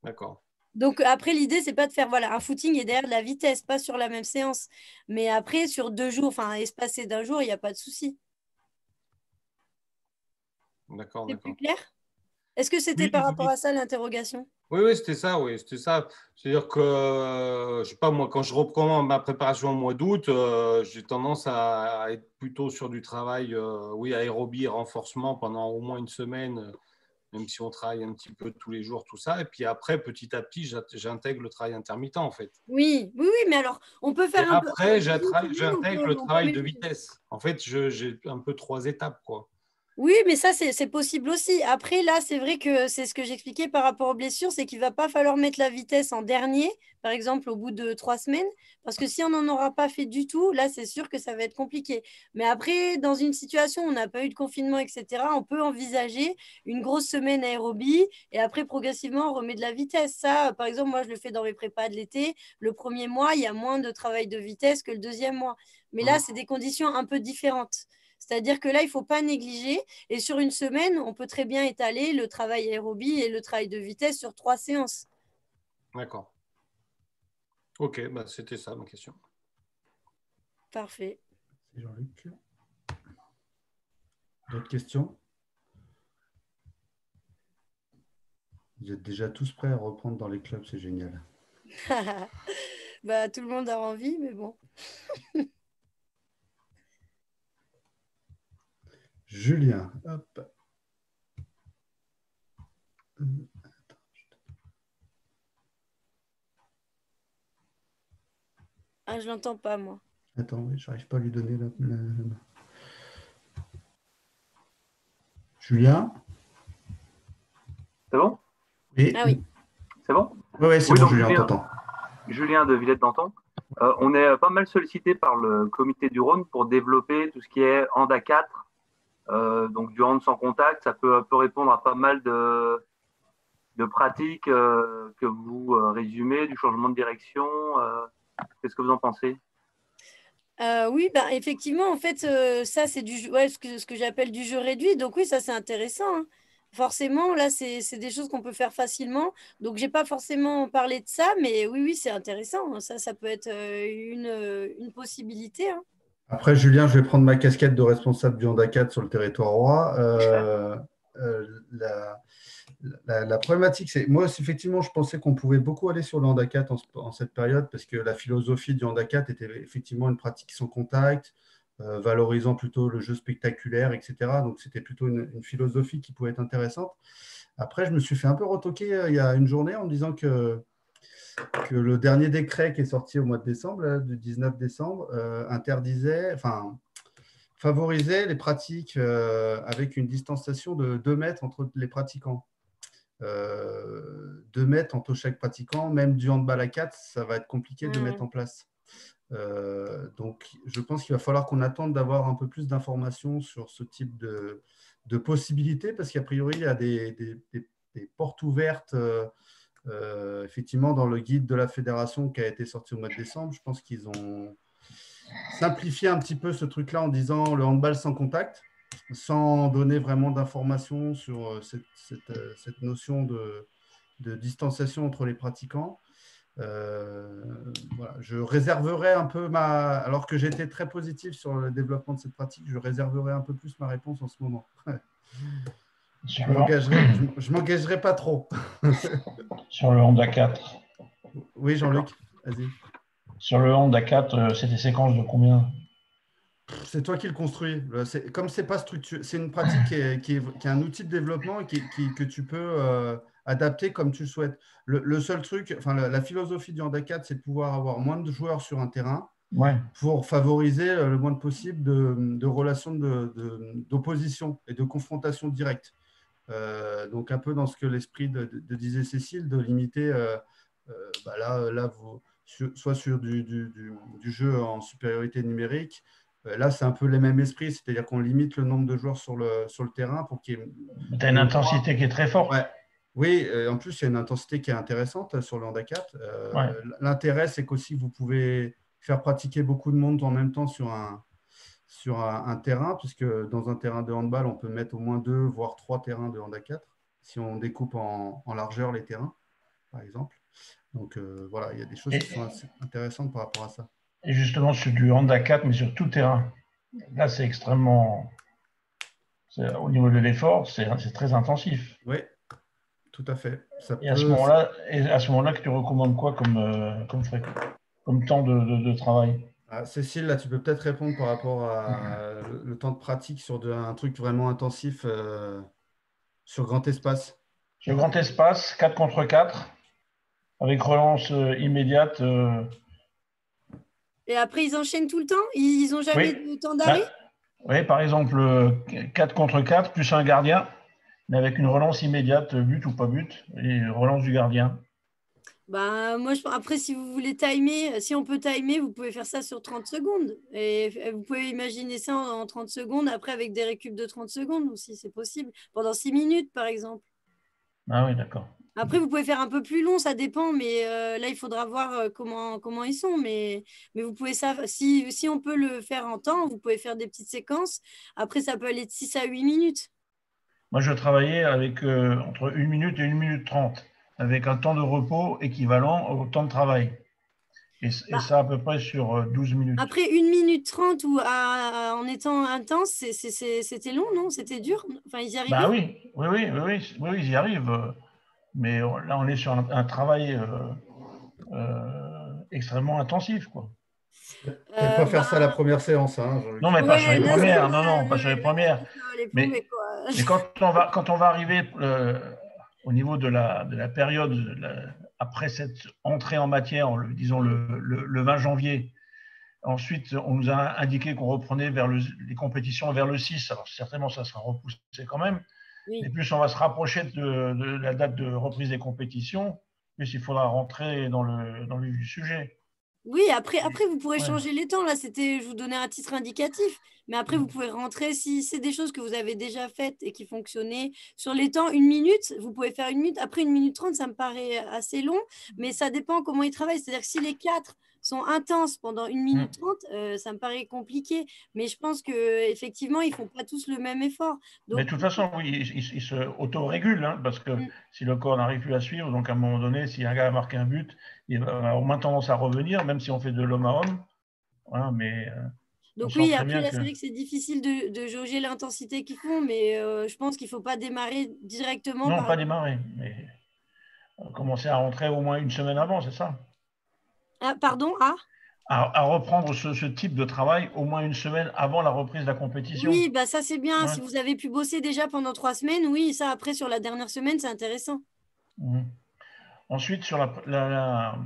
D'accord.
Donc après, l'idée, c'est pas de faire un footing et derrière de la vitesse, pas sur la même séance. Mais après, sur 2 jours, enfin espacé d'un jour, il n'y a pas de souci.
D'accord,
C'est plus
d'accord.
clair? Est-ce que c'était
Oui,
par rapport
oui.
à ça l'interrogation?
Oui, c'était ça, oui, c'était ça. C'est-à-dire que, je sais pas, moi, quand je reprends ma préparation au mois d'août, j'ai tendance à être plutôt sur du travail, oui, aérobie et renforcement pendant au moins une semaine, même si on travaille un petit peu tous les jours, tout ça. Et puis après, petit à petit, j'intègre le travail intermittent, en fait.
Oui, oui, oui, mais alors, on peut
Et
faire un peu.
après,
Dans une semaine,
j'intègre le
on peut
travail de
mélanger.
vitesse. En fait, j'ai un peu 3 étapes, quoi.
Oui, mais ça, c'est possible aussi. Après, là, c'est vrai que c'est ce que j'expliquais par rapport aux blessures, c'est qu'il va pas falloir mettre la vitesse en dernier, par exemple, au bout de 3 semaines, parce que si on n'en aura pas fait du tout, là, c'est sûr que ça va être compliqué. Mais après, dans une situation où on n'a pas eu de confinement, etc., on peut envisager une grosse semaine aérobie et après, progressivement, on remet de la vitesse. Ça, par exemple, moi, je le fais dans mes prépas de l'été. Le premier mois, il y a moins de travail de vitesse que le deuxième mois. Mais là, c'est des conditions un peu différentes. C'est-à-dire que là, il ne faut pas négliger. Et sur une semaine, on peut très bien étaler le travail aérobie et le travail de vitesse sur 3 séances.
D'accord. Ok, bah, c'était ça ma question.
Parfait.
Jean-Luc. D'autres questions? Vous êtes déjà tous prêts à reprendre dans les clubs, c'est génial.
Bah, tout le monde a envie, mais bon.
Julien, hop.
Ah, je l'entends pas, moi.
Attends, oui, j'arrive pas à lui donner la main. Julien?
C'est bon?
Oui.
Ah oui.
C'est bon?
Oui, c'est
Oui,
bon,
donc
Julien, on t'entend.
Julien de Villette-Danton. On est pas mal sollicité par le comité du Rhône pour développer tout ce qui est hand à 4, donc du hand sans contact. Ça peut répondre à pas mal de pratiques que vous résumez, du changement de direction. Qu'est-ce que vous en pensez?
Oui, bah, effectivement, en fait, ça, c'est ce que j'appelle du jeu réduit. Donc oui, ça, c'est intéressant, hein. Forcément, là, c'est des choses qu'on peut faire facilement. Donc, j'ai pas forcément parlé de ça, mais oui, oui, c'est intéressant. Ça peut être une possibilité, hein.
Après, Julien, je vais prendre ma casquette de responsable du handicap sur le territoire roi. La problématique, c'est moi, effectivement, je pensais qu'on pouvait beaucoup aller sur le handicap en cette période parce que la philosophie du handicap était effectivement une pratique sans contact, valorisant plutôt le jeu spectaculaire, etc. Donc, c'était plutôt une philosophie qui pouvait être intéressante. Après, je me suis fait un peu retoquer il y a une journée en me disant que le dernier décret qui est sorti au mois de décembre, là, du 19 décembre, favorisait les pratiques avec une distanciation de 2 mètres entre les pratiquants. 2 mètres entre chaque pratiquant, même du handball à 4, ça va être compliqué de mettre en place. Donc, je pense qu'il va falloir qu'on attende d'avoir un peu plus d'informations sur ce type de possibilités, parce qu'a priori, il y a des portes ouvertes, effectivement, dans le guide de la fédération qui a été sorti au mois de décembre. Je pense qu'ils ont simplifié un petit peu ce truc-là en disant le handball sans contact, sans donner vraiment d'informations sur cette notion de distanciation entre les pratiquants. Voilà. Je réserverai un peu alors que j'ai été très positif sur le développement de cette pratique, je réserverai un peu plus ma réponse en ce moment. Je m'engagerai pas trop.
Sur le hand à 4.
Oui, Jean-Luc, vas-y.
Sur le hand à 4, c'est des séquences de combien?
C'est toi qui le construis. Comme c'est pas structuré, c'est une pratique qui est un outil de développement et que tu peux adapter comme tu le souhaites. Le seul truc, enfin, la philosophie du hand à 4, c'est de pouvoir avoir moins de joueurs sur un terrain pour favoriser le moins possible de relations d'opposition et de confrontation directe. Donc, un peu dans ce que l'esprit de disait Cécile, de limiter, là soit sur du jeu en supériorité numérique. Là, c'est un peu les mêmes esprits, c'est-à-dire qu'on limite le nombre de joueurs sur le terrain pour qu'il y ait…
Tu as une intensité qui est très forte.
Ouais. Oui, en plus, il y a une intensité qui est intéressante sur le hand à 4. L'intérêt, c'est qu'aussi, vous pouvez faire pratiquer beaucoup de monde en même temps sur un terrain, puisque dans un terrain de handball, on peut mettre au moins 2, voire 3 terrains de hand à 4, si on découpe en largeur les terrains, par exemple. Donc, voilà, il y a des choses qui sont assez intéressantes par rapport à ça.
Et justement, sur du hand à 4, mais sur tout terrain. Là, c'est extrêmement… Au niveau de l'effort, c'est très intensif.
Oui, tout à fait.
Et à ce moment-là, que tu recommandes quoi comme temps de travail?
Cécile, là, tu peux peut-être répondre par rapport à le temps de pratique sur un truc vraiment intensif sur grand espace.
Sur grand espace, 4 contre 4, avec relance immédiate.
Et après, ils enchaînent tout le temps? Ils n'ont jamais de temps d'arrêt?
Oui, par exemple, 4 contre 4, plus un gardien, mais avec une relance immédiate, but ou pas but, et relance du gardien.
Moi, après, si vous voulez timer, si on peut timer, vous pouvez faire ça sur 30 secondes. Et vous pouvez imaginer ça en 30 secondes, après avec des récup de 30 secondes aussi, c'est possible. Pendant 6 minutes, par exemple.
Ah oui, d'accord.
Après, vous pouvez faire un peu plus long, ça dépend, mais là, il faudra voir comment ils sont. Mais vous pouvez ça, si on peut le faire en temps, vous pouvez faire des petites séquences. Après, ça peut aller de 6 à 8 minutes.
Moi, je travaillais avec entre 1 minute et 1 minute 30, avec un temps de repos équivalent au temps de travail. Et ça, à peu près sur 12 minutes.
Après 1 minute 30 ou en étant intense, c'était long, non? C'était dur? Enfin, ils y arrivaient?
Oui, ils y arrivent. Mais là, on est sur un travail extrêmement intensif, quoi.
Pas faire ça la première séance, hein, Jean-Luc.
Non, mais pas sur les premières. Non, pas sur les premières. Mais quand on va arriver au niveau de la période après cette entrée en matière, disons le 20 janvier, ensuite, on nous a indiqué qu'on reprenait les compétitions vers le 6. Alors, certainement, ça sera repoussé quand même. Oui. Et plus on va se rapprocher de la date de reprise des compétitions, plus il faudra rentrer dans le vif du sujet.
Oui, après vous pourrez changer les temps. Là, je vous donnais un titre indicatif. Mais après, vous pouvez rentrer, si c'est des choses que vous avez déjà faites et qui fonctionnaient sur les temps, 1 minute, vous pouvez faire 1 minute. Après 1 minute 30, ça me paraît assez long, mais ça dépend comment ils travaillent. C'est-à-dire que si les 4 sont intenses pendant 1 minute 30, ça me paraît compliqué. Mais je pense qu'effectivement, ils ne font pas tous le même effort.
Donc, mais de toute façon, oui, ils se auto-régulent, hein, parce que si le corps n'arrive plus à suivre, donc à un moment donné, si un gars a marqué un but, il va avoir au moins tendance à revenir, même si on fait de l'homme à homme. Voilà, mais,
donc oui, après, là, c'est vrai que c'est difficile de jauger l'intensité qu'ils font, mais je pense qu'il ne faut pas démarrer directement.
Non, pas démarrer, mais commencer à rentrer au moins 1 semaine avant, c'est ça?
Ah, pardon,
à reprendre ce type de travail au moins 1 semaine avant la reprise de la compétition.
Oui, ça c'est bien. Ouais. Si vous avez pu bosser déjà pendant 3 semaines, oui, ça après sur la dernière semaine, c'est intéressant.
Ensuite, sur la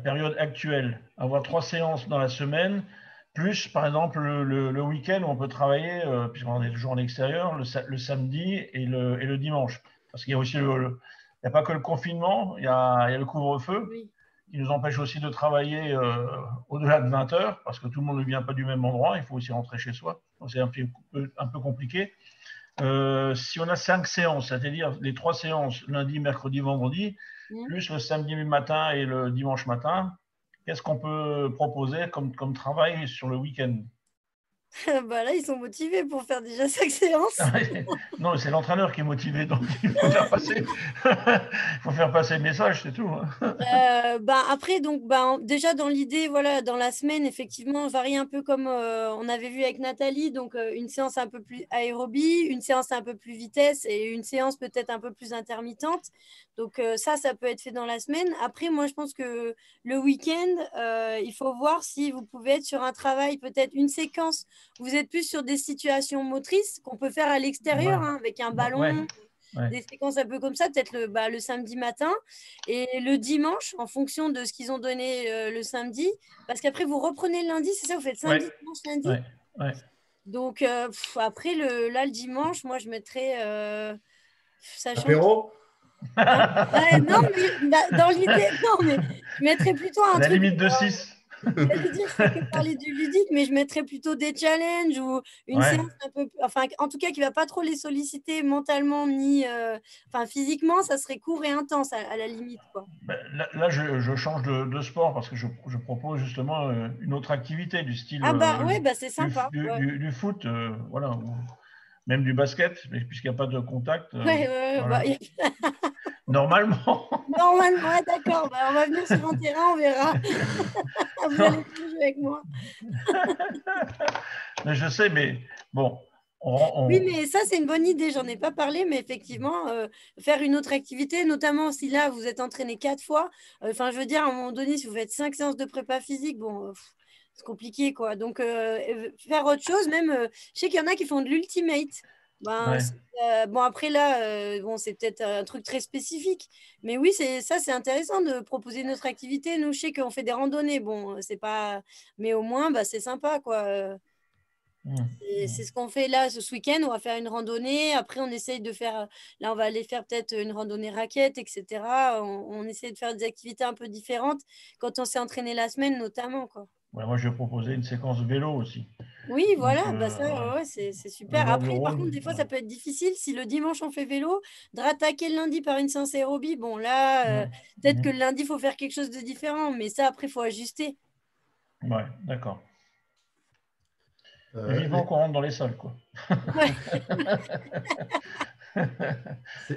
période actuelle, avoir 3 séances dans la semaine, plus par exemple le week-end où on peut travailler, puisqu'on est toujours en extérieur, le samedi et le dimanche. Parce qu'il y a aussi il n'y a pas que le confinement, il y a le couvre-feu. Oui. il nous empêche aussi de travailler au-delà de 20 heures, parce que tout le monde ne vient pas du même endroit, il faut aussi rentrer chez soi. Donc c'est un peu compliqué. Si on a 5 séances, c'est-à-dire les 3 séances lundi, mercredi, vendredi, plus le samedi matin et le dimanche matin, qu'est-ce qu'on peut proposer comme travail sur le week-end?
Bah là, ils sont motivés pour faire déjà 5 séances.
Non, c'est l'entraîneur qui est motivé, donc il faut faire passer le message, c'est tout.
Après, donc, déjà dans l'idée, voilà, dans la semaine, effectivement, on varie un peu comme on avait vu avec Nathalie. Donc, une séance un peu plus aérobie, une séance un peu plus vitesse et une séance peut-être un peu plus intermittente. Donc, ça peut être fait dans la semaine. Après, moi, je pense que le week-end, il faut voir si vous pouvez être sur un travail, peut-être une séquence. Vous êtes plus sur des situations motrices qu'on peut faire à l'extérieur, avec un ballon, des séquences un peu comme ça, peut-être le samedi matin. Et le dimanche, en fonction de ce qu'ils ont donné le samedi, parce qu'après, vous reprenez le lundi, c'est ça? Vous faites samedi, dimanche, lundi? Donc, après, le dimanche, moi, je mettrais…
apéro?
Non, mais dans l'idée, non, mais je mettrais plutôt un
la
truc…
limite de 6.
J'allais dire, je fais que parler du ludique, mais je mettrais plutôt des challenges ou une séance un peu… Enfin, en tout cas, qui ne va pas trop les solliciter mentalement ni… physiquement, ça serait court et intense à la limite, quoi.
Là, je change de sport parce que je propose justement une autre activité du style…
c'est sympa.
Du foot, voilà. Ou même du basket, mais puisqu'il n'y a pas de contact. Voilà. Normalement.
Normalement, d'accord. On va venir sur un terrain, on verra. Vous allez jouer avec moi.
Mais je sais, mais bon.
Oui, mais ça, c'est une bonne idée. J'en ai pas parlé, mais effectivement, faire une autre activité, notamment si là, vous êtes entraîné 4 fois. Je veux dire, à un moment donné, si vous faites 5 séances de prépa physique, bon, c'est compliqué, quoi. Donc, faire autre chose, même, je sais qu'il y en a qui font de l'ultimate. Après là, c'est peut-être un truc très spécifique, mais oui, c'est intéressant de proposer une autre activité. Nous, je sais qu'on fait des randonnées, bon, c'est pas, mais au moins, c'est sympa, quoi. C'est ce qu'on fait là ce week-end. On va faire une randonnée. Après, on essaye de faire, là, on va aller faire peut-être une randonnée raquette, etc. On essaie de faire des activités un peu différentes quand on s'est entraîné la semaine, notamment, quoi.
Moi, je vais proposer une séquence vélo aussi.
Oui, voilà, c'est super. Après, par contre, des fois, ça peut être difficile si le dimanche on fait vélo, de rattaquer le lundi par une séance aérobie. Bon, là, peut-être que le lundi, il faut faire quelque chose de différent, mais ça, après, il faut ajuster.
Ouais, d'accord. Vivement qu'on rentre dans les salles, quoi.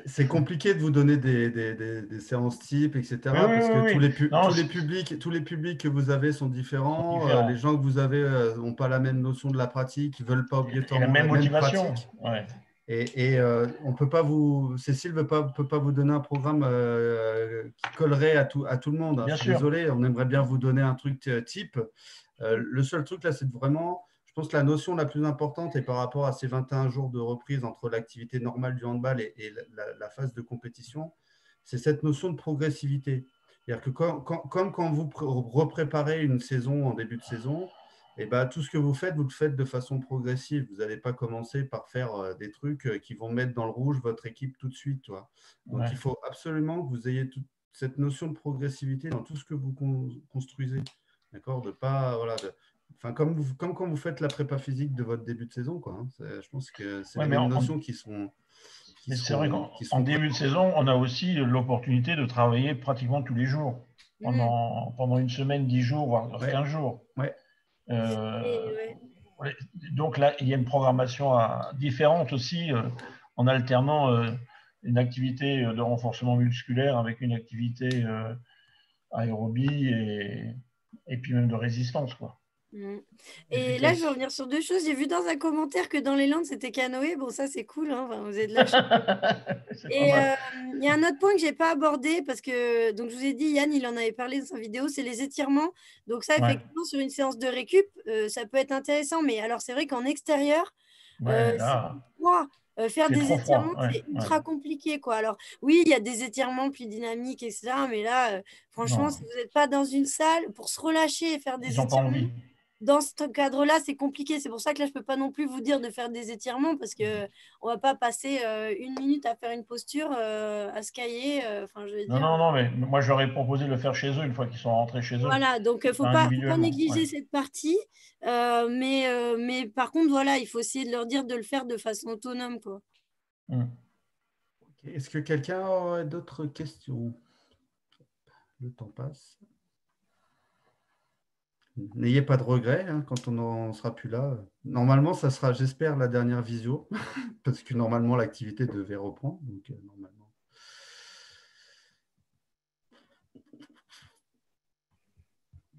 C'est compliqué de vous donner des séances types, etc. parce que tous les publics que vous avez sont différents. Les gens que vous avez n'ont pas la même notion de la pratique, ils ne veulent pas obligatoirement
la même motivation.
Pratique. Et on peut pas Cécile ne peut pas vous donner un programme qui collerait à tout le monde. Je suis désolé, on aimerait bien vous donner un truc type. Le seul truc là, c'est vraiment… Je pense que la notion la plus importante est par rapport à ces 21 jours de reprise entre l'activité normale du handball et la phase de compétition, c'est cette notion de progressivité. C'est-à-dire que comme quand vous repréparez une saison en début de saison, tout ce que vous le faites de façon progressive. Vous n'allez pas commencer par faire des trucs qui vont mettre dans le rouge votre équipe tout de suite. Donc, il faut absolument que vous ayez toute cette notion de progressivité dans tout ce que vous construisez. D'accord ? De pas… comme quand vous faites la prépa physique de votre début de saison, quoi. Je pense que c'est des notions qui sont…
C'est vrai qu'en début de saison, on a aussi l'opportunité de travailler pratiquement tous les jours, pendant une semaine, 10 jours, voire 15 jours. Donc là, il y a une programmation différente aussi, en alternant une activité de renforcement musculaire avec une activité aérobie et puis même de résistance, quoi.
Et là, je vais revenir sur 2 choses. J'ai vu dans un commentaire que dans les Landes, c'était canoë. Bon, ça, c'est cool. Vous êtes là. Et il y a un autre point que je n'ai pas abordé parce que, donc, je vous ai dit, Yann, il en avait parlé dans sa vidéo, c'est les étirements. Donc, ça, effectivement, sur une séance de récup, ça peut être intéressant. Mais alors, c'est vrai qu'en extérieur, faire des étirements, c'est ultra compliqué, quoi. Alors, oui, il y a des étirements plus dynamiques, etc. Mais là, franchement, si vous n'êtes pas dans une salle, pour se relâcher et faire des étirements, dans ce cadre-là, c'est compliqué. C'est pour ça que là, je ne peux pas non plus vous dire de faire des étirements parce qu'on ne va pas passer 1 minute à faire une posture, à se cailler. Enfin, je veux
Non,
dire.
non, non, mais moi, je leur ai proposé de le faire chez eux une fois qu'ils sont rentrés chez eux.
Voilà, donc il ne faut pas négliger cette partie. Mais par contre, voilà, il faut essayer de leur dire de le faire de façon autonome, quoi.
Okay. Est-ce que quelqu'un aurait d'autres questions? Le temps passe. N'ayez pas de regrets hein, quand on n'en sera plus là. Normalement, ça sera, j'espère, la dernière visio, parce que normalement, l'activité devait reprendre. Donc, normalement.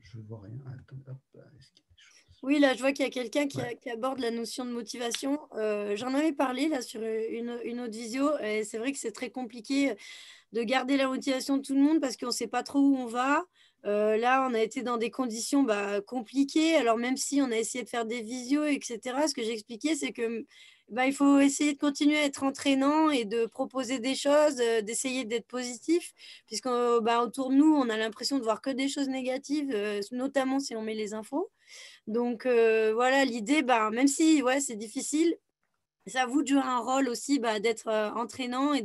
Je ne vois rien. Attends, hop, est-ce qu'il y a des choses?
Oui, là, je vois qu'il y a quelqu'un qui aborde la notion de motivation. J'en avais parlé là sur une autre visio, et c'est vrai que c'est très compliqué de garder la motivation de tout le monde parce qu'on ne sait pas trop où on va. Là, on a été dans des conditions compliquées. Alors, même si on a essayé de faire des visios, etc., ce que j'expliquais, c'est que il faut essayer de continuer à être entraînant et de proposer des choses, d'essayer d'être positif, puisqu'autour de nous, on a l'impression de voir que des choses négatives, notamment si on met les infos. Donc, voilà, l'idée, même si c'est difficile, c'est à vous de jouer un rôle aussi, d'être entraînant et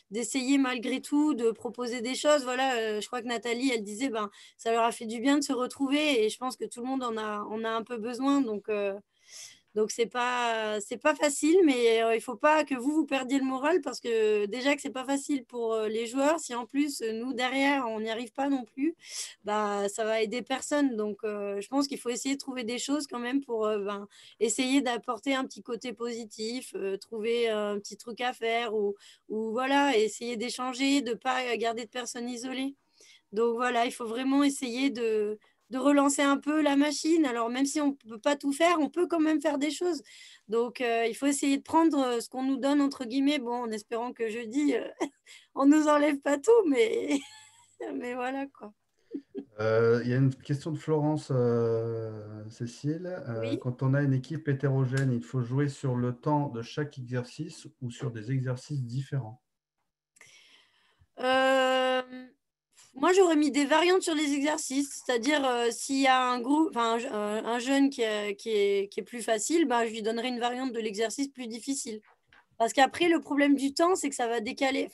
d'essayer malgré tout de proposer des choses. Voilà, je crois que Nathalie, elle disait, ça leur a fait du bien de se retrouver et je pense que tout le monde on a un peu besoin. Donc c'est pas facile, mais il faut pas que vous perdiez le moral parce que déjà que c'est pas facile pour les joueurs. Si en plus nous derrière on n'y arrive pas non plus, ça va aider personne. Donc je pense qu'il faut essayer de trouver des choses quand même pour essayer d'apporter un petit côté positif, trouver un petit truc à faire ou voilà, essayer d'échanger, de pas garder de personnes isolées. Donc voilà, il faut vraiment essayer de relancer un peu la machine. Alors même si on ne peut pas tout faire, on peut quand même faire des choses. Donc il faut essayer de prendre ce qu'on nous donne, entre guillemets, bon, en espérant que jeudi, on ne nous enlève pas tout, mais, mais voilà quoi.
Il y a une question de Florence, Cécile.
Oui.
Quand on a une équipe hétérogène, il faut jouer sur le temps de chaque exercice ou sur des exercices différents?
Moi, j'aurais mis des variantes sur les exercices, c'est-à-dire s'il y a un groupe, un jeune qui est plus facile, je lui donnerai une variante de l'exercice plus difficile. Parce qu'après, le problème du temps, c'est que ça va décaler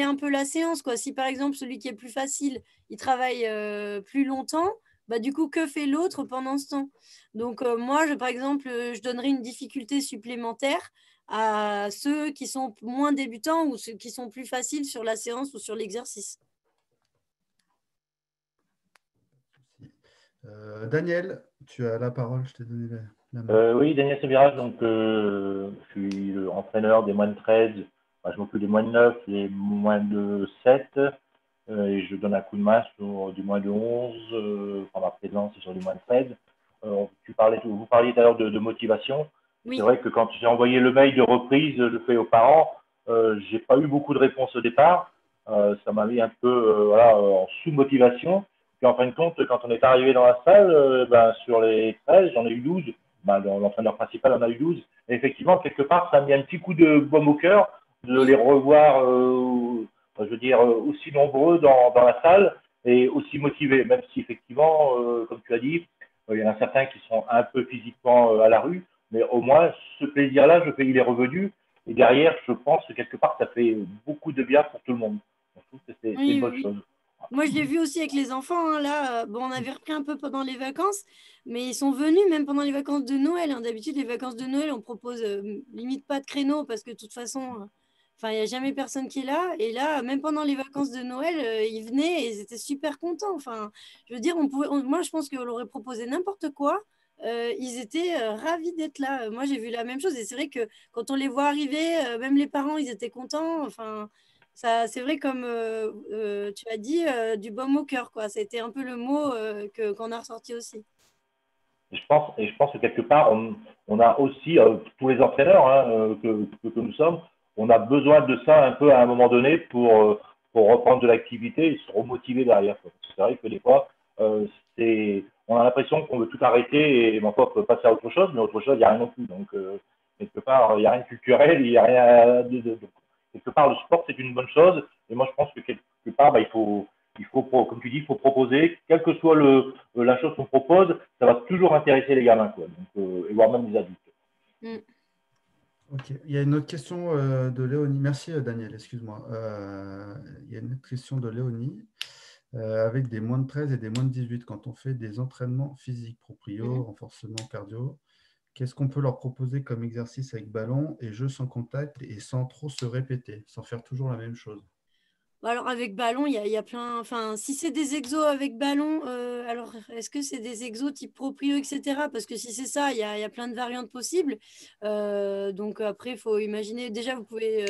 un peu la séance, quoi. Si par exemple, celui qui est plus facile, il travaille plus longtemps, du coup, que fait l'autre pendant ce temps? Donc, moi, par exemple, je donnerais une difficulté supplémentaire à ceux qui sont moins débutants ou ceux qui sont plus faciles sur la séance ou sur l'exercice.
Daniel, tu as la parole, je t'ai donné la main.
Oui, Daniel Sévirage, donc je suis entraîneur des moins de 13, je m'occupe des moins de 9, des moins de 7, et je donne un coup de main sur du moins de 11, ma présence est sur du moins de 13. Vous parliez d'ailleurs de motivation.
Oui.
C'est vrai que quand j'ai envoyé le mail de reprise, je le fais aux parents, j'ai pas eu beaucoup de réponses au départ. Ça m'a mis un peu en sous-motivation. Puis en fin de compte, quand on est arrivé dans la salle, sur les 13, j'en ai eu 12. L'entraîneur principal en a eu 12. Et effectivement, quelque part, ça a mis un petit coup de baume au cœur de les revoir, aussi nombreux dans la salle et aussi motivés, même si effectivement, comme tu as dit, il y en a certains qui sont un peu physiquement à la rue, mais au moins, ce plaisir-là, il est revenu. Et derrière, je pense que quelque part, ça fait beaucoup de bien pour tout le monde. Je trouve que c'est une bonne chose.
Moi, je l'ai vu aussi avec les enfants. Hein, là, on avait repris un peu pendant les vacances, mais ils sont venus même pendant les vacances de Noël. Hein. D'habitude, les vacances de Noël, on propose limite pas de créneau parce que de toute façon, il n'y a jamais personne qui est là. Et là, même pendant les vacances de Noël, ils venaient et ils étaient super contents. Enfin, je veux dire, moi, je pense qu'on leur aurait proposé n'importe quoi. Ils étaient ravis d'être là. Moi, j'ai vu la même chose. Et c'est vrai que quand on les voit arriver, même les parents, ils étaient contents. Enfin, ça, c'est vrai, comme tu as dit, du baume au cœur, quoi. C'était un peu le mot qu'on a ressorti aussi.
Et je pense que quelque part, on a aussi, tous les entraîneurs que nous sommes, on a besoin de ça un peu à un moment donné pour reprendre de l'activité et se remotiver derrière. C'est vrai que des fois, on a l'impression qu'on veut tout arrêter et on peut passer à autre chose, mais autre chose, il n'y a rien non plus. Donc, quelque part, il n'y a rien de culturel, il n'y a rien quelque part, le sport, c'est une bonne chose. Et moi, je pense que quelque part, il faut il faut, comme tu dis, il faut proposer, quelle que soit la chose qu'on propose, ça va toujours intéresser les gamins, quoi. Donc, et voire même les adultes.
Mm.
Ok, il y a une autre question de Léonie. Merci Daniel, excuse-moi. Il y a une autre question de Léonie. Avec des moins de 13 et des moins de 18, quand on fait des entraînements physiques, proprio, renforcement cardio, qu'est-ce qu'on peut leur proposer comme exercice avec ballon et jeu sans contact et sans trop se répéter, sans faire toujours la même chose?
Alors avec ballon, il y a plein. Enfin, si c'est des exos avec ballon, alors est-ce que c'est des exos type proprio, etc. Parce que si c'est ça, il y a plein de variantes possibles. Donc après, il faut imaginer. Déjà, vous pouvez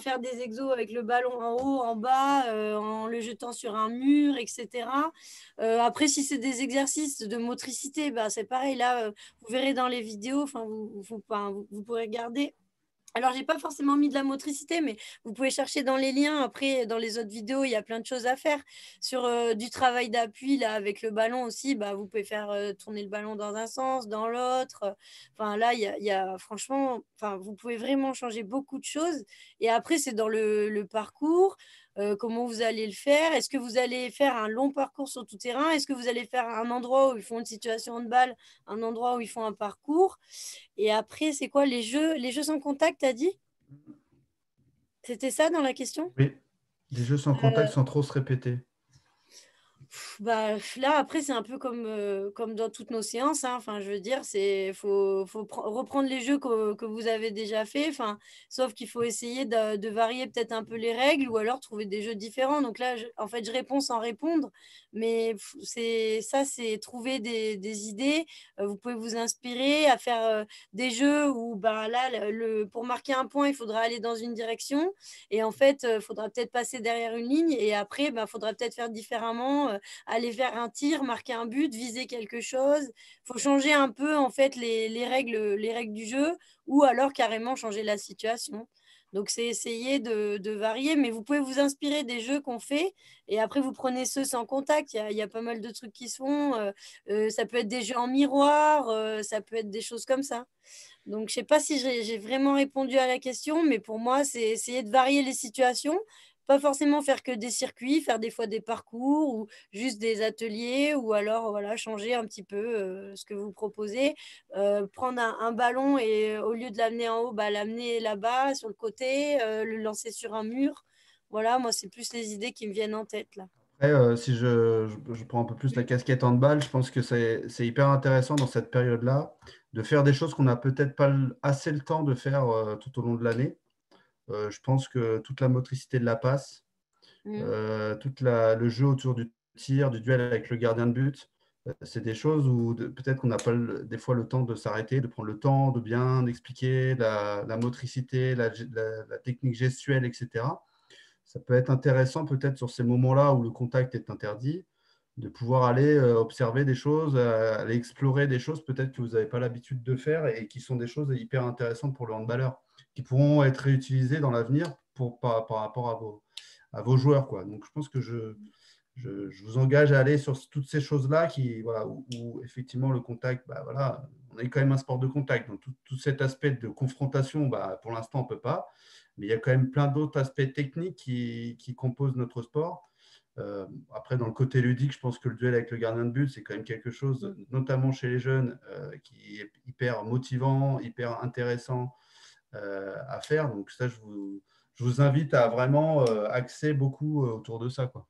faire des exos avec le ballon en haut, en bas, en le jetant sur un mur, etc. Après, si c'est des exercices de motricité, bah, c'est pareil. Là, vous verrez dans les vidéos, vous pourrez regarder. Alors, j'ai pas forcément mis de la motricité, mais vous pouvez chercher dans les liens. Après, dans les autres vidéos, il y a plein de choses à faire. Sur du travail d'appui, là, avec le ballon aussi, bah, vous pouvez faire tourner le ballon dans un sens, dans l'autre. Enfin, là, il y a franchement, vous pouvez vraiment changer beaucoup de choses. Et après, c'est dans le parcours. Comment vous allez le faire? Est-ce que vous allez faire un long parcours sur tout terrain? Est-ce que vous allez faire un endroit où ils font une situation de balle, un endroit où ils font un parcours? Et après, c'est quoi les jeux sans contact, t'as dit? C'était ça dans la question?
Oui, des jeux sans
Euh,
contact sans trop se répéter.
Bah, là, après, c'est un peu comme dans toutes nos séances, hein. Enfin, je veux dire, faut reprendre les jeux que vous avez déjà fait. Enfin, sauf qu'il faut essayer de varier peut-être un peu les règles ou alors trouver des jeux différents. Donc là, en fait, je réponds sans répondre. Mais c'est trouver des idées. Vous pouvez vous inspirer à faire des jeux où, bah, là, pour marquer un point, il faudra aller dans une direction. Et en fait, il faudra peut-être passer derrière une ligne. Et après, il faudra peut-être faire différemment. Aller faire un tir, marquer un but, viser quelque chose. Il faut changer un peu en fait les règles du jeu ou alors carrément changer la situation. Donc c'est essayer de varier, mais vous pouvez vous inspirer des jeux qu'on fait et après vous prenez ceux sans contact. Il y a pas mal de trucs qui se font. Ça peut être des jeux en miroir, ça peut être des choses comme ça. Donc je ne sais pas si j'ai vraiment répondu à la question, mais pour moi c'est essayer de varier les situations. Pas forcément faire que des circuits, faire des fois des parcours ou juste des ateliers ou alors voilà, changer un petit peu ce que vous proposez. Prendre un ballon et au lieu de l'amener en haut, bah, l'amener là-bas sur le côté, le lancer sur un mur. Voilà, moi, c'est plus les idées qui me viennent en tête là.
Après, si je prends un peu plus la casquette handball, je pense que c'est hyper intéressant dans cette période-là de faire des choses qu'on n'a peut-être pas assez le temps de faire tout au long de l'année. Je pense que toute la motricité de la passe, tout le jeu autour du tir, du duel avec le gardien de but, c'est des choses où peut-être qu'on n'a pas des fois le temps de s'arrêter, de prendre le temps de bien expliquer la motricité, la technique gestuelle, etc. Ça peut être intéressant peut-être sur ces moments-là où le contact est interdit, de pouvoir aller observer des choses, aller explorer des choses peut-être que vous n'avez pas l'habitude de faire et qui sont des choses hyper intéressantes pour le handballeur, qui pourront être réutilisées dans l'avenir par rapport à vos joueurs, quoi. Donc, je pense que je vous engage à aller sur toutes ces choses-là voilà, où effectivement le contact, bah, voilà, on est quand même un sport de contact. Donc, tout cet aspect de confrontation, bah, pour l'instant, on ne peut pas. Mais il y a quand même plein d'autres aspects techniques qui composent notre sport. Après, dans le côté ludique, je pense que le duel avec le gardien de but, c'est quand même quelque chose, notamment chez les jeunes, qui est hyper motivant, hyper intéressant à faire. Donc ça, je vous invite à vraiment axer beaucoup autour de ça, quoi.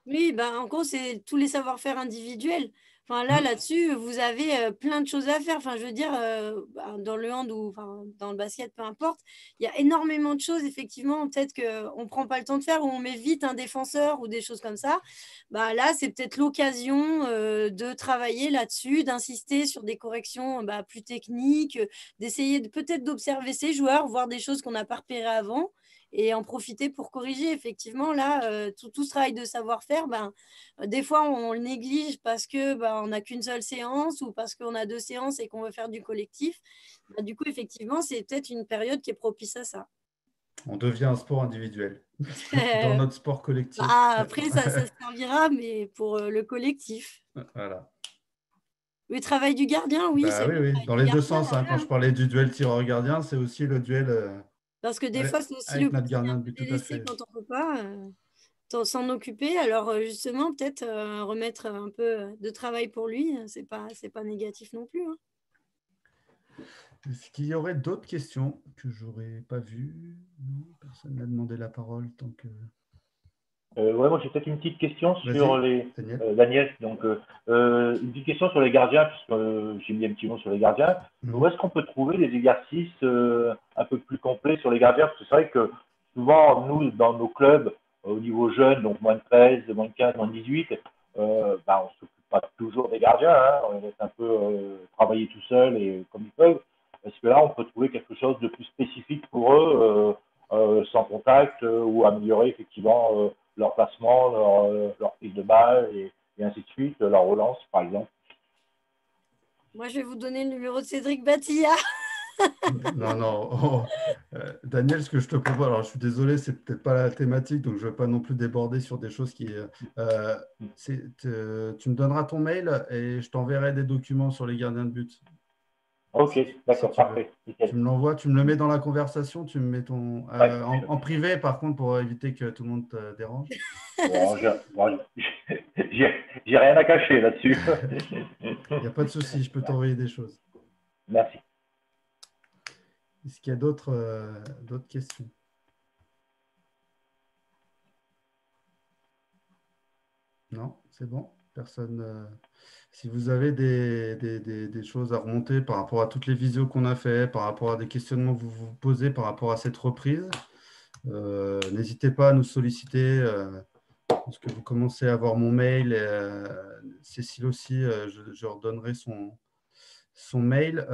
Oui, ben, en gros, c'est tous les savoir-faire individuels. Enfin, là-dessus, vous avez plein de choses à faire. Enfin, je veux dire, dans le hand ou dans le basket, peu importe, il y a énormément de choses, effectivement, peut-être qu'on ne prend pas le temps de faire ou on met vite un défenseur ou des choses comme ça. Bah, là, c'est peut-être l'occasion de travailler là-dessus, d'insister sur des corrections plus techniques, d'essayer peut-être d'observer ces joueurs, voir des choses qu'on n'a pas repérées avant et en profiter pour corriger. Effectivement, là, tout ce travail de savoir-faire, des fois, on le néglige parce que on n'a qu'une seule séance ou parce qu'on a 2 séances et qu'on veut faire du collectif. Du coup, effectivement, c'est peut-être une période qui est propice à ça.
On devient un sport individuel dans notre sport collectif.
Après, ça servira, mais pour le collectif.
Voilà.
Le travail du gardien, oui, c'est
oui,
vrai.
Dans les deux sens, hein. Quand je parlais du duel tireur-gardien, c'est aussi le duel
parce que des fois, c'est aussi
avec
le
notre
côté
gardien
un
de
peu
but, tout à
délaissé
fait.
quand on ne peut pas. s'en occuper. Alors justement, peut-être remettre un peu de travail pour lui, c'est pas négatif non plus. Hein.
Est-ce qu'il y aurait d'autres questions que j'aurais pas vues? Non, personne n'a demandé la parole tant que.
Ouais, moi j'ai peut-être une petite question sur les
Daniel.
Daniel. Donc une petite question sur les gardiens, puisque j'ai mis un petit mot sur les gardiens. Où est-ce qu'on peut trouver des exercices un peu plus complets sur les gardiens? Parce que c'est vrai que souvent, nous, dans nos clubs, au niveau jeune, donc moins de 13, moins de 15, moins de 18, bah, on ne s'occupe pas toujours des gardiens, hein, on laisse un peu travailler tout seul et comme ils peuvent. Est-ce que là, on peut trouver quelque chose de plus spécifique pour eux, sans contact, ou améliorer effectivement leur placement, leur prise de balle et ainsi de suite, leur relance par exemple?
Moi, je vais vous donner le numéro de Cédric Batilla.
Non. Oh. Daniel, ce que je te propose, alors je suis désolé, c'est peut-être pas la thématique, donc je ne vais pas non plus déborder sur des choses qui. Tu me donneras ton mail et je t'enverrai des documents sur les gardiens de but.
Ok, d'accord, parfait.
Tu me l'envoies, tu me le mets dans la conversation, tu me mets ton. En privé, par contre, pour éviter que tout le monde te dérange.
Bon, j'ai rien à cacher là-dessus.
Il n'y a pas de souci, je peux t'envoyer des choses.
Merci.
Est-ce qu'il y a d'autres questions? Non, c'est bon. Personne. Si vous avez des choses à remonter par rapport à toutes les visios qu'on a fait, par rapport à des questionnements que vous vous posez par rapport à cette reprise, n'hésitez pas à nous solliciter. Parce que vous commencez à avoir mon mail. Cécile aussi, je redonnerai son mail.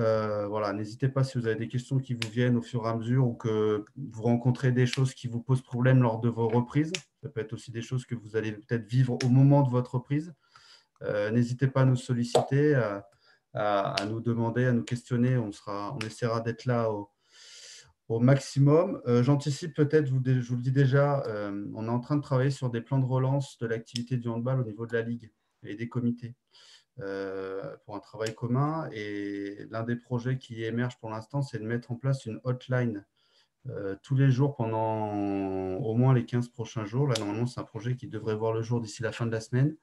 Voilà, n'hésitez pas si vous avez des questions qui vous viennent au fur et à mesure ou que vous rencontrez des choses qui vous posent problème lors de vos reprises. Ça peut être aussi des choses que vous allez peut-être vivre au moment de votre reprise. N'hésitez pas à nous solliciter, à nous demander, à nous questionner. On essaiera d'être là au maximum. J'anticipe peut-être, je vous le dis déjà, on est en train de travailler sur des plans de relance de l'activité du handball au niveau de la Ligue et des comités pour un travail commun. Et l'un des projets qui émerge pour l'instant, c'est de mettre en place une hotline tous les jours pendant au moins les 15 prochains jours. Là, normalement, c'est un projet qui devrait voir le jour d'ici la fin de la semaine,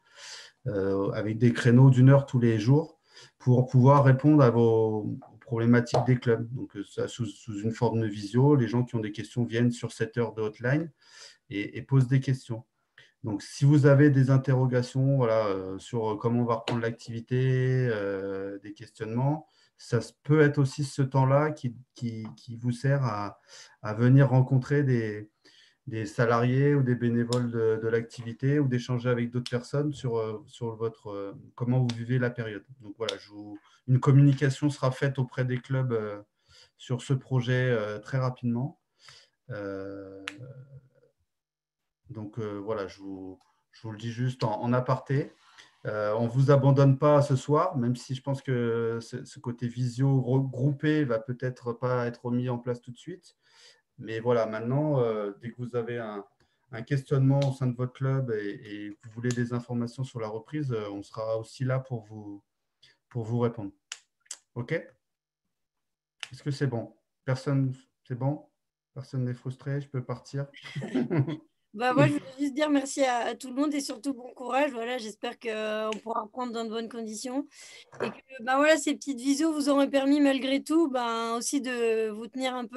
avec des créneaux d'1 heure tous les jours pour pouvoir répondre à vos problématiques des clubs. Donc, ça, sous une forme de visio, les gens qui ont des questions viennent sur cette heure de hotline et posent des questions. Donc, si vous avez des interrogations sur comment on va reprendre l'activité, des questionnements, ça peut être aussi ce temps-là qui vous sert à venir rencontrer des salariés ou des bénévoles de l'activité ou d'échanger avec d'autres personnes sur comment vous vivez la période. Donc, voilà, une communication sera faite auprès des clubs sur ce projet très rapidement. Donc, voilà, je vous le dis juste en aparté. On ne vous abandonne pas ce soir, même si je pense que ce côté visio regroupé va peut-être pas être mis en place tout de suite. Mais voilà, maintenant, dès que vous avez un questionnement au sein de votre club et que vous voulez des informations sur la reprise, on sera aussi là pour vous répondre. OK? Est-ce que c'est bon? Personne, c'est bon? Personne n'est frustré? Je peux partir?
Moi, je voulais juste dire merci à tout le monde et surtout bon courage. Voilà, j'espère qu'on pourra reprendre dans de bonnes conditions. Et que voilà, ces petites visios vous auront permis malgré tout aussi de vous tenir un peu